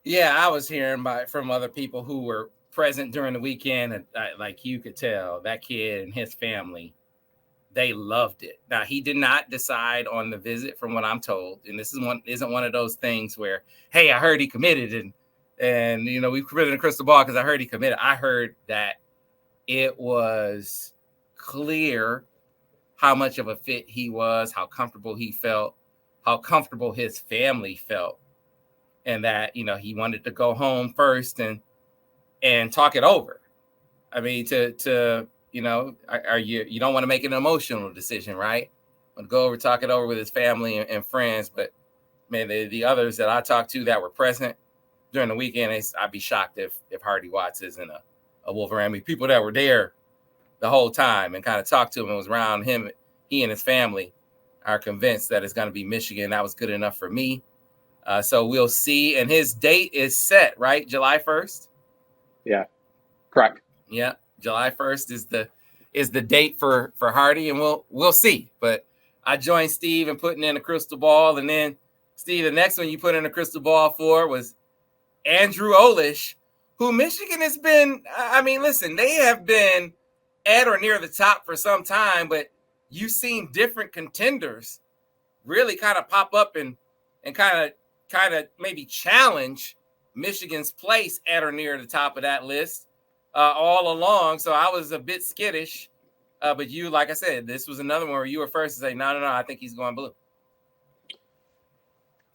Yeah, I was hearing from other people who were present during the weekend, and like you could tell, that kid and his family, they loved it. Now, he did not decide on the visit from what I'm told. And this isn't one of those things where, hey, I heard he committed and we've committed a crystal ball because I heard he committed. I heard that it was clear how much of a fit he was, how comfortable he felt, how comfortable his family felt, and that, he wanted to go home first and talk it over. I mean, to you don't want to make an emotional decision, right? Want to go over, talk it over with his family and friends. But man, the others that I talked to that were present during the weekend, I'd be shocked if Hardy Watts isn't a Wolverine. I mean, people that were there the whole time and kind of talked to him and was around him, he and his family are convinced that it's going to be Michigan. That was good enough for me. So we'll see. And his date is set, right? July 1st? Yeah, correct. Yeah, July 1st is the date for Hardy, and we'll see. But I joined Steve in putting in a crystal ball. And then, Steve, the next one you put in a crystal ball for was Andrew Olish, who Michigan has been, I mean, listen, they have been at or near the top for some time, but you've seen different contenders really kind of pop up and kind of maybe challenge Michigan's place at or near the top of that list all along. So I was a bit skittish, but you, like I said, this was another one where you were first to say, no, I think he's going blue.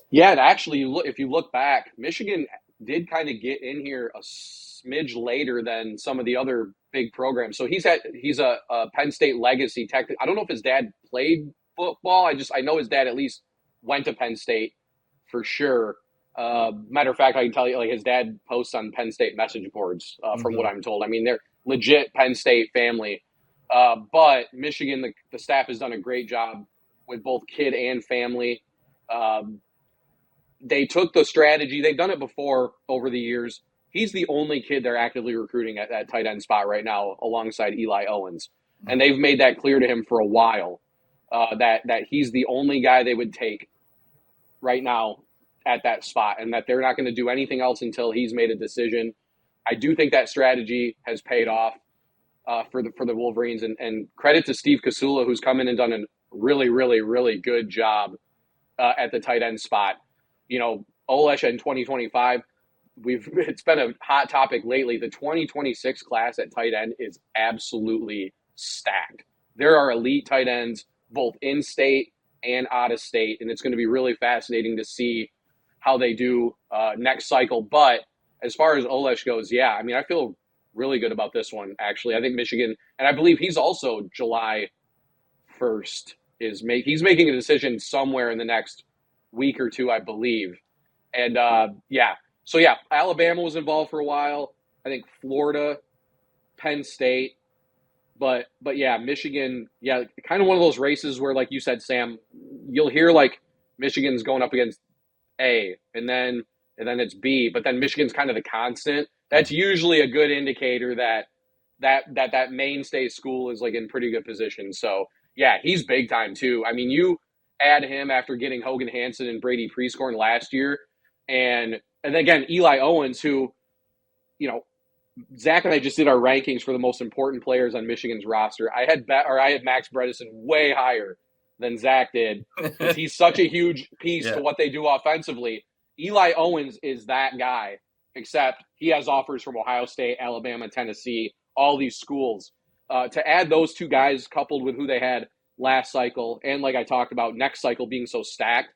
Yeah, and actually, if you look back, Michigan did kind of get in here a smidge later than some of the other big programs. So he's a Penn State legacy. I don't know if his dad played football. I know his dad at least went to Penn State for sure. Matter of fact, I can tell you, his dad posts on Penn State message boards from what I'm told. I mean, they're legit Penn State family. But Michigan, the staff has done a great job with both kid and family. They took the strategy. They've done it before over the years. He's the only kid they're actively recruiting at that tight end spot right now alongside Eli Owens. And they've made that clear to him for a while, that he's the only guy they would take right now at that spot, and that they're not going to do anything else until he's made a decision. I do think that strategy has paid off for the Wolverines, and credit to Steve Kasula, who's come in and done a really, really, really good job at the tight end spot. Olesh in 2025, it's been a hot topic lately. The 2026 class at tight end is absolutely stacked. There are elite tight ends both in state and out of state, and it's going to be really fascinating to see how they do next cycle. But as far as Olesh goes, yeah, I mean, I feel really good about this one, actually. I think Michigan, and I believe he's also July 1st, he's making a decision somewhere in the next week or two, I believe. And Alabama was involved for a while. I think Florida, Penn State, but yeah, Michigan, yeah, kind of one of those races where, like you said, Sam, you'll hear like Michigan's going up against A, and then it's B, but then Michigan's kind of the constant. That's usually a good indicator that mainstay school is like in pretty good position. So yeah, he's big time too. I mean, you add him after getting Hogan Hansen and Brady Prescorn last year, and then again Eli Owens, who, you know, Zach and I just did our rankings for the most important players on Michigan's roster. I had Max Bredesen way higher than Zach did because he's such a huge piece to what they do offensively. Eli Owens is that guy, except he has offers from Ohio State, Alabama, Tennessee, all these schools. To add those two guys coupled with who they had last cycle, and like I talked about, next cycle being so stacked,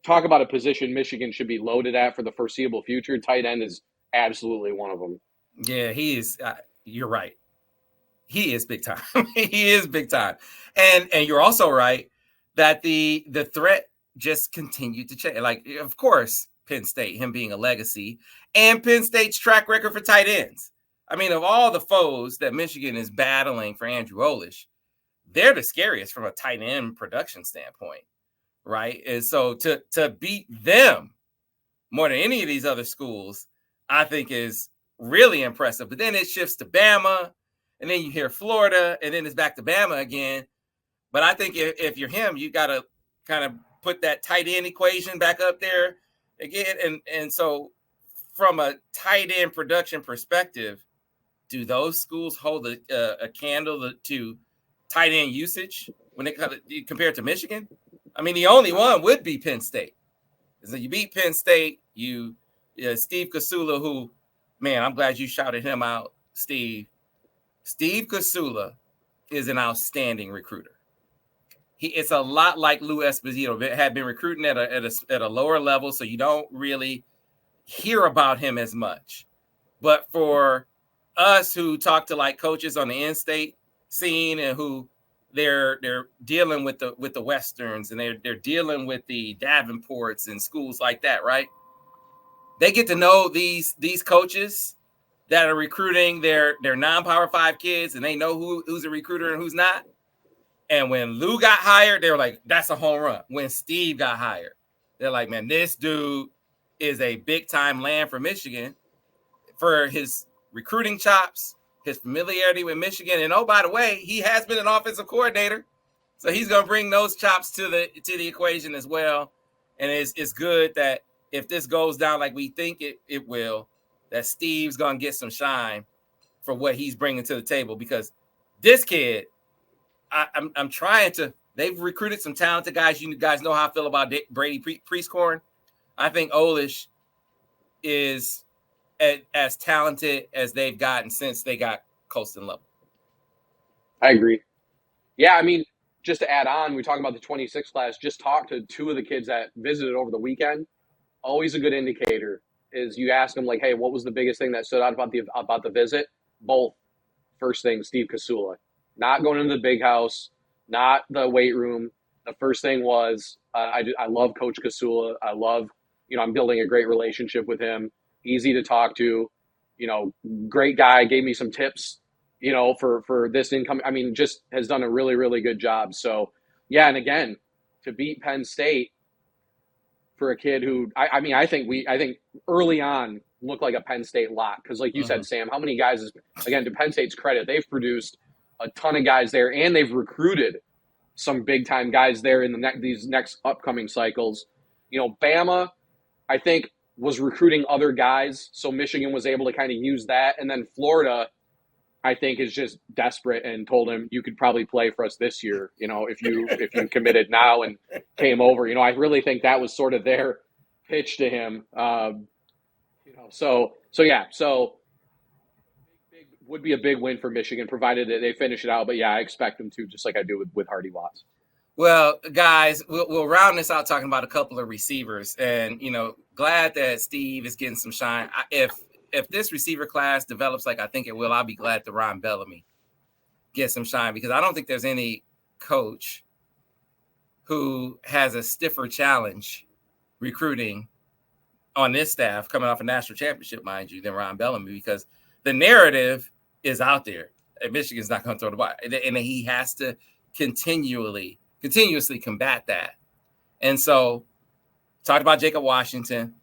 talk about a position Michigan should be loaded at for the foreseeable future. Tight end is absolutely one of them. Yeah, he is. You're right. He is big time. He is big time. And you're also right that the threat just continued to change. Like, of course, Penn State, him being a legacy, and Penn State's track record for tight ends. I mean, of all the foes that Michigan is battling for Andrew Olish, they're the scariest from a tight end production standpoint, right? And so to beat them more than any of these other schools, I think is really impressive. But then it shifts to Bama, and then you hear Florida, and then it's back to Bama again. But I think if you're him, you got to kind of put that tight end equation back up there again. And so from a tight end production perspective, do those schools hold a candle to tight end usage when it comes compared to Michigan? I mean, the only one would be Penn State. So you beat Penn State, Steve Kasula, who, man, I'm glad you shouted him out, Steve. Steve Kasula is an outstanding recruiter. It's a lot like Lou Esposito, had been recruiting at a lower level, so you don't really hear about him as much. But for us who talk to like coaches on the in-state scene and who they're dealing with the Westerns and they're dealing with the Davenports and schools like that, right? They get to know these coaches that are recruiting their non-Power 5 kids, and they know who's a recruiter and who's not. And when Lou got hired, they were like, that's a home run. When Steve got hired, they're like, man, this dude is a big-time land for Michigan for his recruiting chops, his familiarity with Michigan. And, oh, by the way, he has been an offensive coordinator. So he's going to bring those chops to the equation as well. And it's good that if this goes down like we think it will, that Steve's going to get some shine for what he's bringing to the table, because this kid, I'm trying to – they've recruited some talented guys. You guys know how I feel about Brady Prescorn. I think Olish is as talented as they've gotten since they got Colston Level. I agree. Yeah, I mean, just to add on, we talk about the 26 class, just talk to two of the kids that visited over the weekend. Always a good indicator is you ask them, like, hey, what was the biggest thing that stood out about the visit? Both. First thing, Steve Kasula. Not going into the big house, not the weight room. The first thing was, I love Coach Kasula. I love, I'm building a great relationship with him. Easy to talk to, great guy. Gave me some tips, for this income. I mean, just has done a really, really good job. So, yeah, and again, to beat Penn State for a kid who, I think early on looked like a Penn State lock. Because like you said, Sam, how many guys, again, to Penn State's credit, they've produced a ton of guys there, and they've recruited some big-time guys there in these next upcoming cycles. Bama, I think, was recruiting other guys, so Michigan was able to kind of use that. And then Florida, I think, is just desperate and told him, you could probably play for us this year, if you committed now and came over. I really think that was sort of their pitch to him. So would be a big win for Michigan, provided that they finish it out. But yeah, I expect them to, just like I do with Hardy Watts. Well, guys, we'll round this out talking about a couple of receivers, and glad that Steve is getting some shine. If this receiver class develops like I think it will, I'll be glad that Ron Bellamy gets some shine, because I don't think there's any coach who has a stiffer challenge recruiting on this staff, coming off a national championship, mind you, than Ron Bellamy, because the narrative is out there. Michigan's not going to throw the ball, and he has to continuously combat that. And so, talked about Jacob Washington.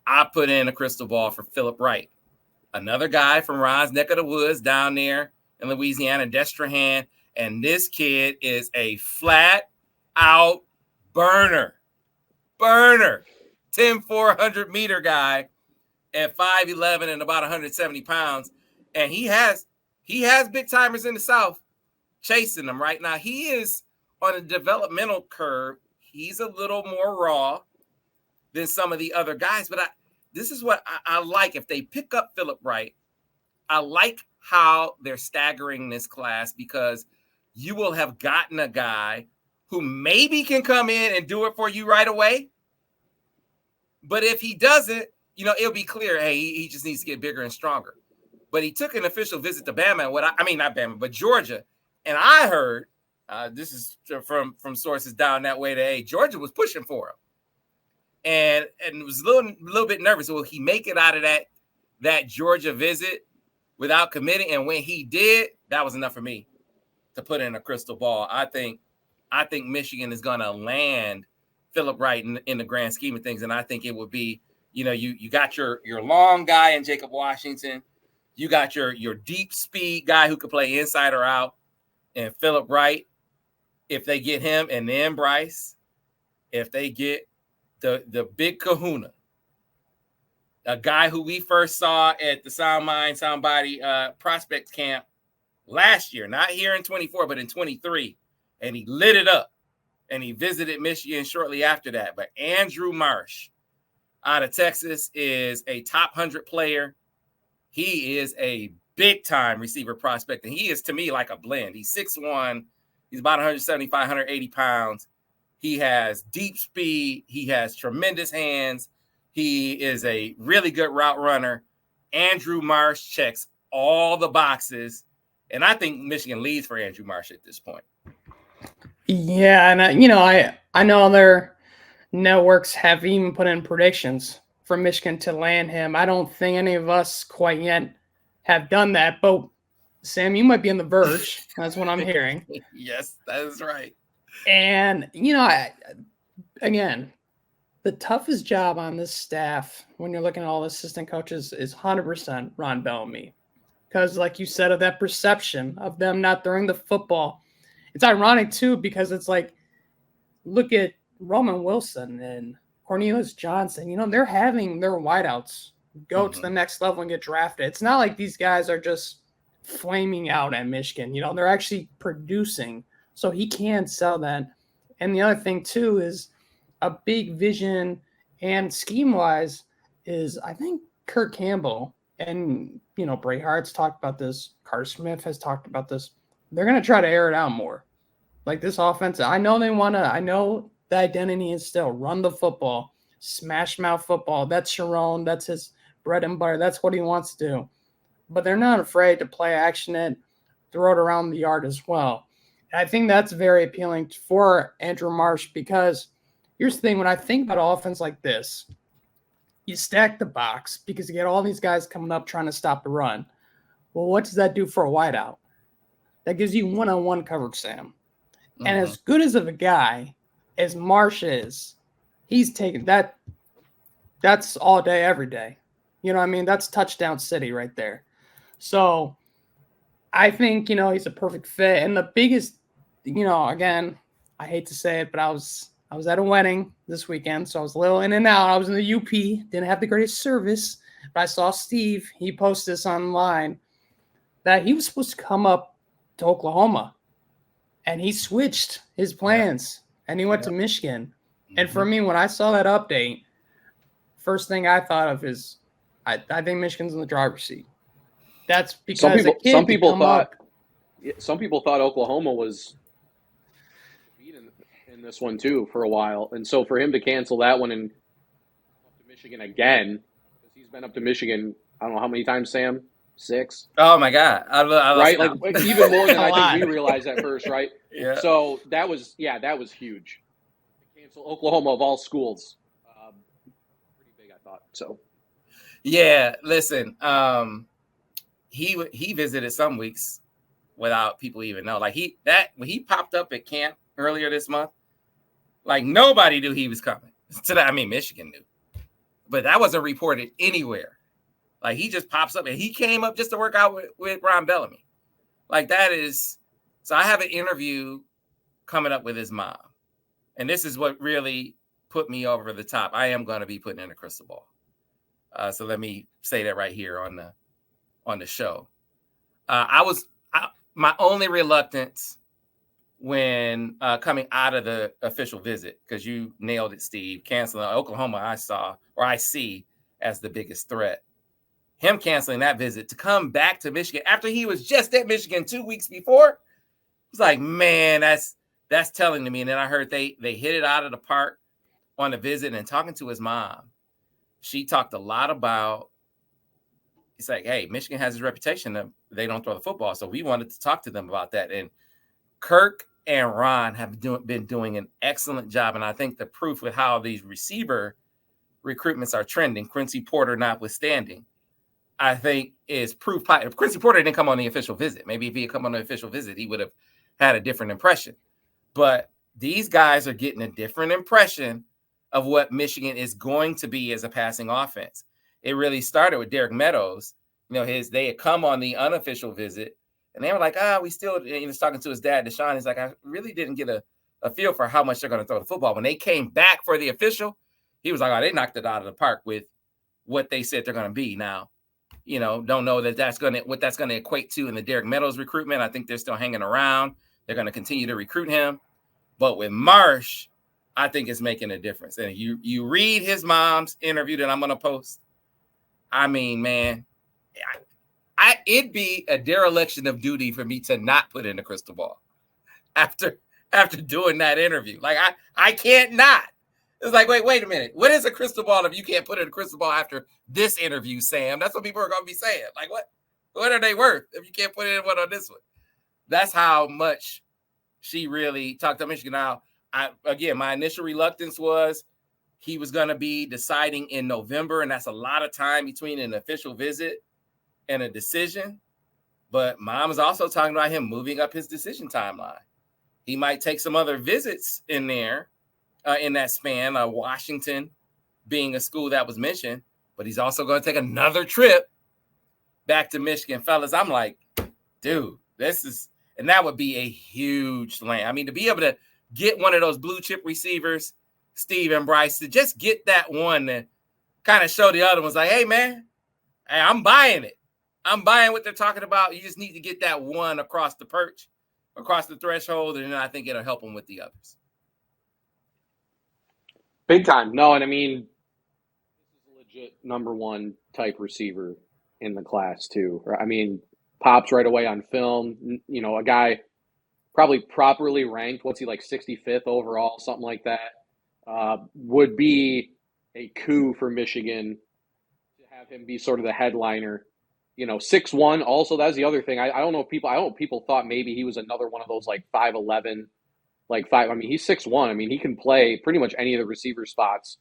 I put in a crystal ball for Philip Wright, another guy from Ron's neck of the woods down there in Louisiana, Destrehan. And this kid is a flat out burner, 10, 400 meter guy at 5'11" and about 170 pounds. And he has big timers in the South chasing him right now. He is on a developmental curve. He's a little more raw than some of the other guys, but this is what I like. If they pick up Philip Wright, I like how they're staggering this class, because you will have gotten a guy who maybe can come in and do it for you right away. But if he doesn't, it'll be clear, hey, he just needs to get bigger and stronger. But he took an official visit to Bama, not Bama, but Georgia. And I heard, this is from sources down that way, that Georgia was pushing for him. And was a little bit nervous. Will he make it out of that Georgia visit without committing? And when he did, that was enough for me to put in a crystal ball. I think Michigan is going to land Philip Wright in the grand scheme of things. And I think it would be, you got your long guy in Jacob Washington. You got your deep speed guy who could play inside or out, and Philip Wright, if they get him, and then Brice, if they get the big kahuna, a guy who we first saw at the Sound Mind, Sound Body prospect camp last year, not here in 24, but in 23, and he lit it up, and he visited Michigan shortly after that. But Andrew Marsh out of Texas is a top 100 player. He is a big-time receiver prospect, and he is, to me, like a blend. He's 6'1", he's about 175, 180 pounds. He has deep speed. He has tremendous hands. He is a really good route runner. Andrew Marsh checks all the boxes. And I think Michigan leads for Andrew Marsh at this point. Yeah, and I know other networks have even put in predictions for Michigan to land him. I don't think any of us quite yet have done that. But, Sam, you might be on the verge. That's what I'm hearing. Yes, that is right. And, again, the toughest job on this staff when you're looking at all the assistant coaches is 100% Ron Bellamy. Because, like you said, of that perception of them not throwing the football. It's ironic, too, because it's like, look at Roman Wilson and Cornelius Johnson. They're having their wideouts go to the next level and get drafted. It's not like these guys are just flaming out at Michigan. They're actually producing. So he can sell that. And the other thing, too, is a big vision and scheme-wise is, I think, Kirk Campbell and, Brady Hart's talked about this. Carter Smith has talked about this. They're going to try to air it out more. Like this offense, I know the identity is still run the football, smash mouth football. That's Sharon. That's his bread and butter. That's what he wants to do. But they're not afraid to play action it, throw it around the yard as well. I think that's very appealing for Andrew Marsh, because here's the thing. When I think about offense like this, you stack the box because you get all these guys coming up trying to stop the run. Well, what does that do for a wideout? That gives you one-on-one coverage, Sam. Mm-hmm. And as good as of a guy as Marsh is, he's taking that. That's all day, every day. That's touchdown city right there. So I think, he's a perfect fit. And the biggest, again, I hate to say it, but I was at a wedding this weekend, so I was a little in and out. I was in the UP, didn't have the greatest service, but I saw Steve. He posted this online that he was supposed to come up to Oklahoma, and he switched his plans, and he went to Michigan. And for me, when I saw that update, first thing I thought of is I think Michigan's in the driver's seat. That's because some people thought Oklahoma was in this one too for a while, and so for him to cancel that one and up to Michigan again, because he's been up to Michigan, I don't know how many times, Sam. 6. Oh my God! Right, like even more than I think we realized at first, right? Yeah. So that was huge. Cancel Oklahoma of all schools, I thought so. Yeah, listen, he visited some weeks without people even know. Like when he popped up at camp earlier this month, like nobody knew he was coming. Michigan knew, but that wasn't reported anywhere. Like he just pops up and he came up just to work out with Ron Bellamy. Like that is, so I have an interview coming up with his mom. And this is what really put me over the top. I am going to be putting in a crystal ball. So let me say that right here on the show. My only reluctance when coming out of the official visit, because you nailed it, Steve, canceling Oklahoma, I see as the biggest threat. Him canceling that visit to come back to Michigan after he was just at Michigan 2 weeks before. It was like, man, that's telling to me. And then I heard they hit it out of the park on the visit, and talking to his mom. She talked a lot about, it's like, hey, Michigan has this reputation that they don't throw the football. So we wanted to talk to them about that. And Kirk and Ron have been doing an excellent job. And I think the proof with how these receiver recruitments are trending, Quincy Porter notwithstanding, I think is proof. If Quincy Porter didn't come on the official visit, maybe if he had come on the official visit, he would have had a different impression. But these guys are getting a different impression of what Michigan is going to be as a passing offense. It really started with Derek Meadows. They had come on the unofficial visit, and they were like, we still, he was talking to his dad, Deshaun. He's like, I really didn't get a feel for how much they're going to throw the football. When they came back for the official, he was like, they knocked it out of the park with what they said they're going to be. Now, don't know what that's going to equate to in the Derek Meadows recruitment. I think they're still hanging around. They're going to continue to recruit him. But with Marsh, I think it's making a difference. And you read his mom's interview that I'm going to post. I mean, man, it'd be a dereliction of duty for me to not put in the crystal ball after doing that interview. Like, I can't not. It's like, wait a minute. What is a crystal ball if you can't put in a crystal ball after this interview, Sam? That's what people are going to be saying. Like, what are they worth if you can't put in one on this one? That's how much she really talked to Michigan. Now, my initial reluctance was he was going to be deciding in November, and that's a lot of time between an official visit and a decision. But Mom is also talking about him moving up his decision timeline. He might take some other visits in there in that span, Washington being a school that was mentioned, but he's also going to take another trip back to Michigan. Fellas, I'm like, dude, and that would be a huge land. I mean, to be able to get one of those blue chip receivers, Steve and Brice, to just get that one to kind of show the other ones like, hey, man, I'm buying it. I'm buying what they're talking about. You just need to get that one across the perch, across the threshold, and then I think it'll help them with the others. Big time. No, and I mean, this is a legit number one type receiver in the class too. I mean, pops right away on film. A guy probably properly ranked. What's he, like 65th overall, something like that? Would be a coup for Michigan to have him be sort of the headliner. 6'1". Also, that's the other thing. I don't know if people thought maybe he was another one of those like 5'11", like 5. I mean, he's 6'1". I mean, he can play pretty much any of the receiver spots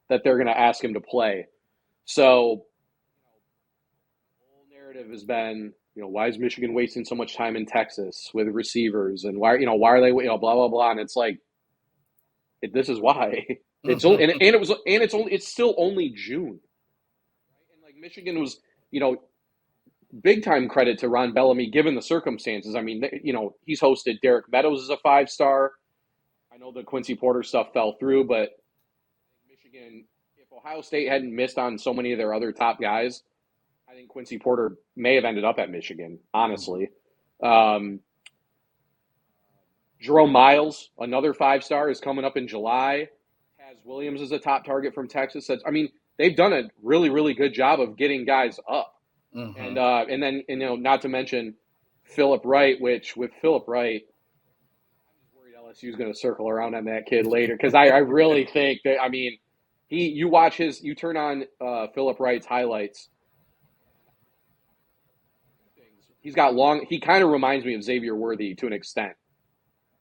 that they're going to ask him to play. So, the whole narrative has been, why is Michigan wasting so much time in Texas with receivers, and why are they, blah blah blah, and it's like, this is why. It's only, it's still only June, and like Michigan was, big time credit to Ron Bellamy given the circumstances. I mean, he's hosted Derek Meadows as a 5-star. I know the Quincy Porter stuff fell through, but Michigan, if Ohio State hadn't missed on so many of their other top guys, I think Quincy Porter may have ended up at Michigan, honestly. Jerome Miles, another 5-star, is coming up in July. Taz Williams is a top target from Texas. They've done a really, really good job of getting guys up. Mm-hmm. And then not to mention Philip Wright, which with Philip Wright, I'm just worried LSU is going to circle around on that kid later, because I really think that, I mean, you turn on Philip Wright's highlights. He's got he kind of reminds me of Xavier Worthy to an extent.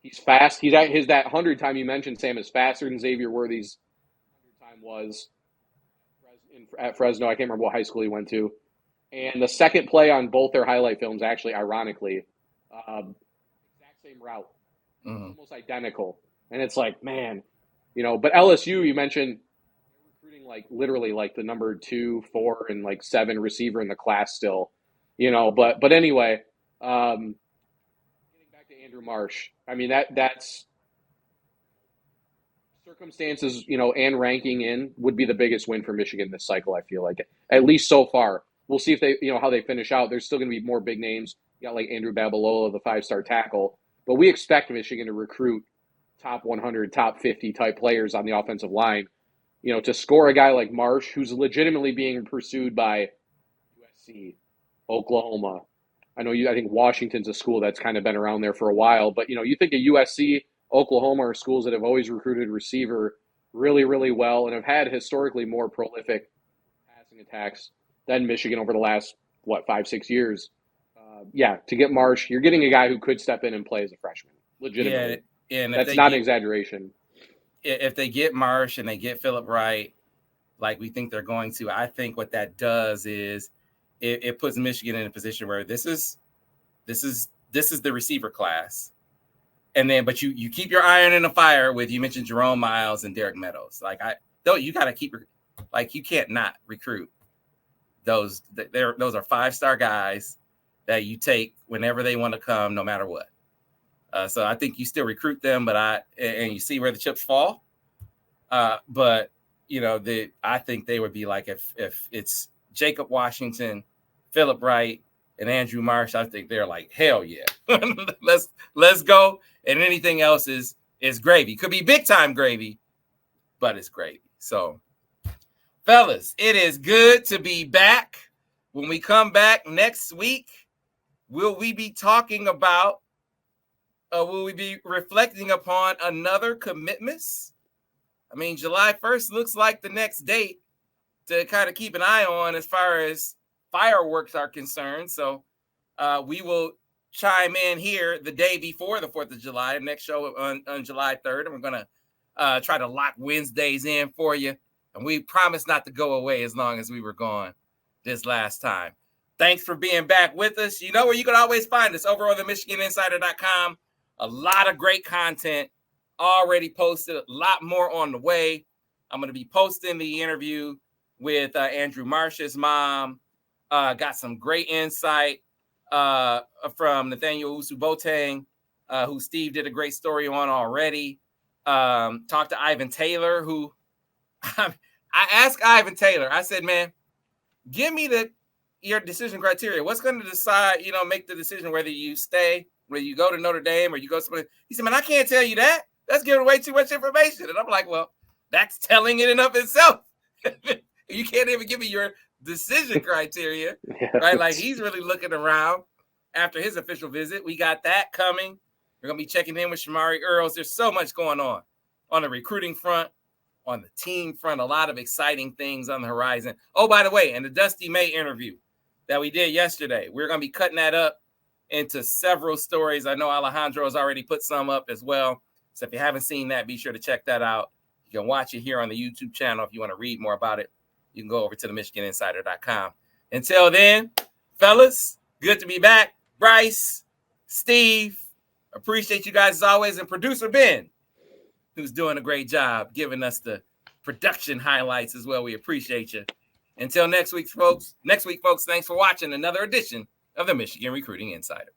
He's fast. He's at that 100 time you mentioned, Sam, is faster than Xavier Worthy's 100 time was at Fresno. I can't remember what high school he went to. And the second play on both their highlight films, actually, ironically, exact same route, almost identical. And it's like, man, but LSU, you mentioned they're recruiting literally the number 2, 4, and 7 receiver in the class still, But anyway, getting back to Andrew Marsh, I mean that's circumstances, and ranking in would be the biggest win for Michigan this cycle. I feel like, at least so far. We'll see if they, how they finish out. There's still going to be more big names. You got Andrew Babalola, the 5-star tackle, but we expect Michigan to recruit top 100, top 50 type players on the offensive line. To score a guy like Marsh, who's legitimately being pursued by USC, Oklahoma. I think Washington's a school that's kind of been around there for a while, but you think of USC, Oklahoma are schools that have always recruited receiver really, really well and have had historically more prolific passing attacks than Michigan over the last, 5-6 years. To get Marsh, you're getting a guy who could step in and play as a freshman, legitimately. Yeah, and that's not an exaggeration. If they get Marsh and they get Philip Wright, like we think they're going to, I think what that does is it puts Michigan in a position where this is the receiver class. And then, but you keep your iron in the fire with, you mentioned Jerome Miles and Derek Meadows. You got to keep, you can't not recruit those. Those are 5-star guys that you take whenever they want to come, no matter what. So I think you still recruit them, but and you see where the chips fall. But I think they would be if it's Jacob Washington, Philip Wright, and Andrew Marsh, I think they're hell yeah. let's go. And anything else is gravy. Could be big time gravy, but it's gravy. So, fellas, it is good to be back. When we come back next week, will we be talking about, will we be reflecting upon another commitmas? I mean, July 1st looks like the next date to kind of keep an eye on as far as fireworks are concerned. So we will chime in here the day before the 4th of July, next show on July 3rd. And we're going to try to lock Wednesdays in for you. And we promise not to go away as long as we were gone this last time. Thanks for being back with us. You know where you can always find us, over on the MichiganInsider.com. A lot of great content already posted, a lot more on the way. I'm going to be posting the interview with Andrew Marsh's mom. Got some great insight from Nathaniel Usu-Boateng, who Steve did a great story on already. Talked to Ivan Taylor, who I asked Ivan Taylor, I said, man, give me your decision criteria. What's going to decide, make the decision whether you stay, whether you go to Notre Dame or you go somewhere. He said, man, I can't tell you that. That's giving away too much information. And I'm like, well, that's telling it in of itself. You can't even give me your decision criteria, right? He's really looking around after his official visit. We got that coming. We're going to be checking in with Shamari Earls. There's so much going on the recruiting front, on the team front, a lot of exciting things on the horizon. Oh, by the way, and the Dusty May interview that we did yesterday, we're going to be cutting that up into several stories. I know Alejandro has already put some up as well. So if you haven't seen that, be sure to check that out. You can watch it here on the YouTube channel. If you want to read more about it, you can go over to the MichiganInsider.com. Until then, fellas, good to be back. Brice, Steve, appreciate you guys as always. And producer Ben, who's doing a great job giving us the production highlights as well. We appreciate you. Until next week, folks. Thanks for watching another edition of the Michigan Recruiting Insider.